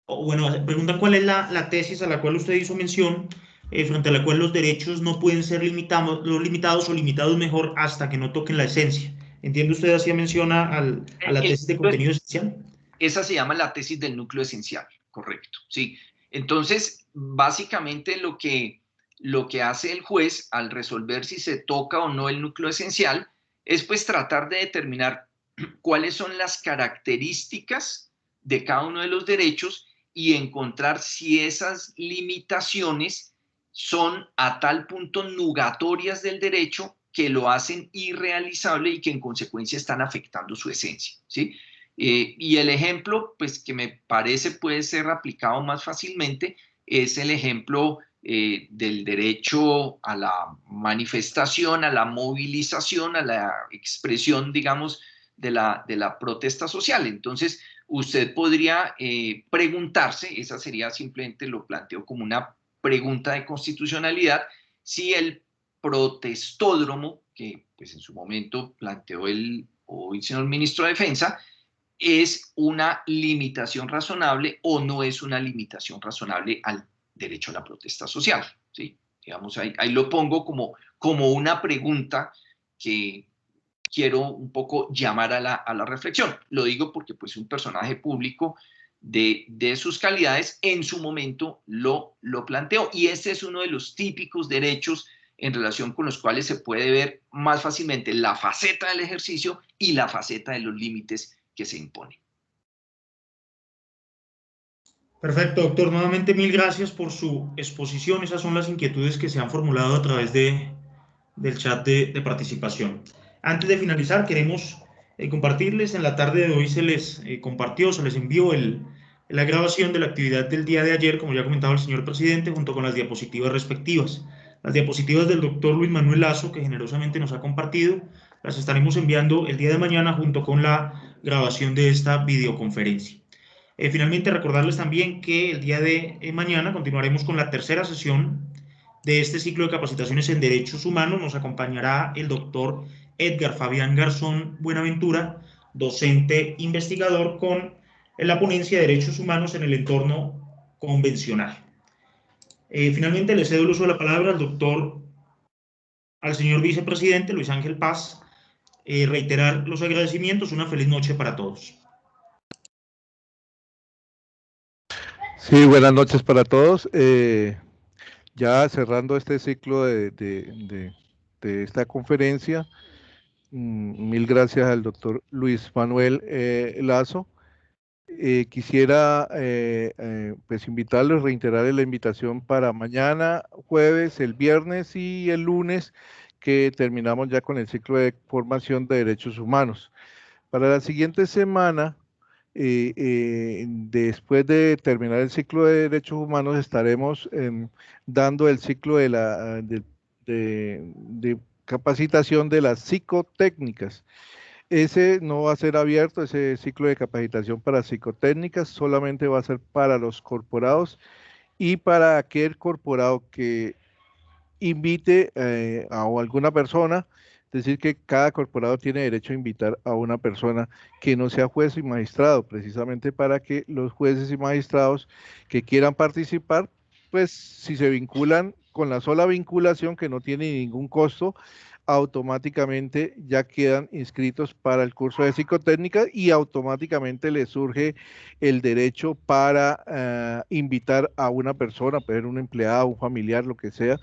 Bueno, preguntan cuál es la tesis a la cual usted hizo mención, frente a la cual los derechos no pueden ser limitados o limitados mejor hasta que no toquen la esencia. ¿Entiende usted así menciona a la tesis de contenido esencial? Esa se llama la tesis del núcleo esencial, correcto, sí. Entonces, básicamente lo que hace el juez al resolver si se toca o no el núcleo esencial es pues tratar de determinar cuáles son las características de cada uno de los derechos y encontrar si esas limitaciones son a tal punto nugatorias del derecho que lo hacen irrealizable y que en consecuencia están afectando su esencia, ¿sí? Y el ejemplo, pues, que me parece puede ser aplicado más fácilmente es el ejemplo del derecho a la manifestación, a la movilización, a la expresión, digamos, de la protesta social. Entonces, usted podría preguntarse, esa sería simplemente, lo planteo como una pregunta de constitucionalidad, si el protestódromo, que pues en su momento planteó el señor ministro de Defensa, es una limitación razonable o no es una limitación razonable al derecho a la protesta social, ¿sí? Digamos, ahí lo pongo como una pregunta que quiero un poco llamar a la reflexión. Lo digo porque pues un personaje público de sus calidades en su momento lo planteó, y este es uno de los típicos derechos en relación con los cuales se puede ver más fácilmente la faceta del ejercicio y la faceta de los límites que se imponen. Perfecto, doctor. Nuevamente, mil gracias por su exposición. Esas son las inquietudes que se han formulado a través del chat de participación. Antes de finalizar, queremos compartirles, en la tarde de hoy se les compartió, se les envió la grabación de la actividad del día de ayer, como ya ha comentado el señor presidente, junto con las diapositivas respectivas. Las diapositivas del doctor Luis Manuel Lazo, que generosamente nos ha compartido, las estaremos enviando el día de mañana junto con la grabación de esta videoconferencia. Finalmente, recordarles también que el día de mañana continuaremos con la tercera sesión de este ciclo de capacitaciones en derechos humanos. Nos acompañará el doctor Edgar Fabián Garzón Buenaventura, docente investigador con la ponencia de derechos humanos en el entorno convencional. Finalmente, le cedo el uso de la palabra al señor vicepresidente Luis Ángel Paz. Reiterar los agradecimientos. Una feliz noche para todos. Sí, buenas noches para todos. Ya cerrando este ciclo de esta conferencia, mil gracias al doctor Luis Manuel Lazo. Quisiera pues invitarlos, reiterarles la invitación para mañana, jueves, el viernes y el lunes, que terminamos ya con el ciclo de formación de derechos humanos. Para la siguiente semana, después de terminar el ciclo de derechos humanos, estaremos dando el ciclo de capacitación de las psicotécnicas. Ese no va a ser abierto, ese ciclo de capacitación para psicotécnicas solamente va a ser para los corporados y para aquel corporado que invite a alguna persona. Es decir, que cada corporado tiene derecho a invitar a una persona que no sea juez y magistrado, precisamente para que los jueces y magistrados que quieran participar, pues si se vinculan con la sola vinculación, que no tiene ningún costo, automáticamente ya quedan inscritos para el curso de psicotécnica y automáticamente les surge el derecho para invitar a una persona, puede ser un empleado, un familiar, lo que sea,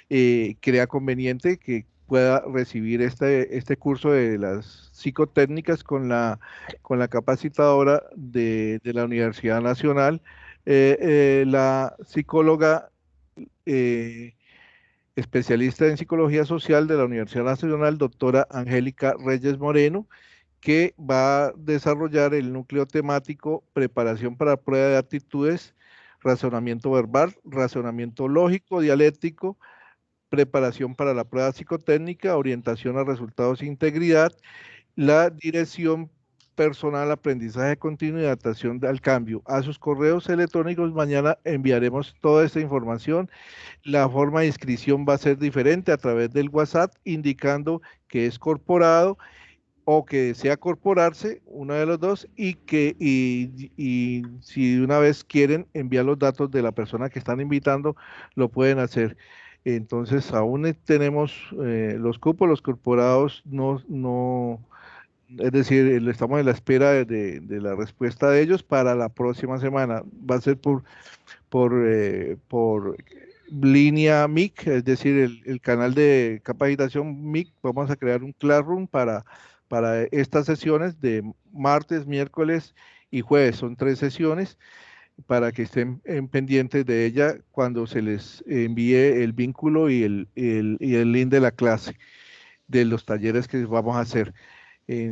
crea conveniente que pueda recibir este curso de las psicotécnicas con la capacitadora de la Universidad Nacional, la psicóloga especialista en psicología social de la Universidad Nacional, doctora Angélica Reyes Moreno, que va a desarrollar el núcleo temático preparación para prueba de actitudes, razonamiento verbal, razonamiento lógico, dialéctico, preparación para la prueba psicotécnica, orientación a resultados e integridad, la dirección personal, aprendizaje continuo y adaptación al cambio. A sus correos electrónicos mañana enviaremos toda esta información. La forma de inscripción va a ser diferente a través del WhatsApp, indicando que es corporado o que desea corporarse, uno de los dos, y si una vez quieren enviar los datos de la persona que están invitando, lo pueden hacer. Entonces, aún tenemos los cupos, los corporados es decir, estamos en la espera de la respuesta de ellos para la próxima semana. Va a ser por línea MIC, es decir, el canal de capacitación MIC. Vamos a crear un Classroom para estas sesiones de martes, miércoles y jueves. Son 3 sesiones. para que estén pendientes de ella cuando se les envíe el vínculo y el link de la clase, de los talleres que vamos a hacer.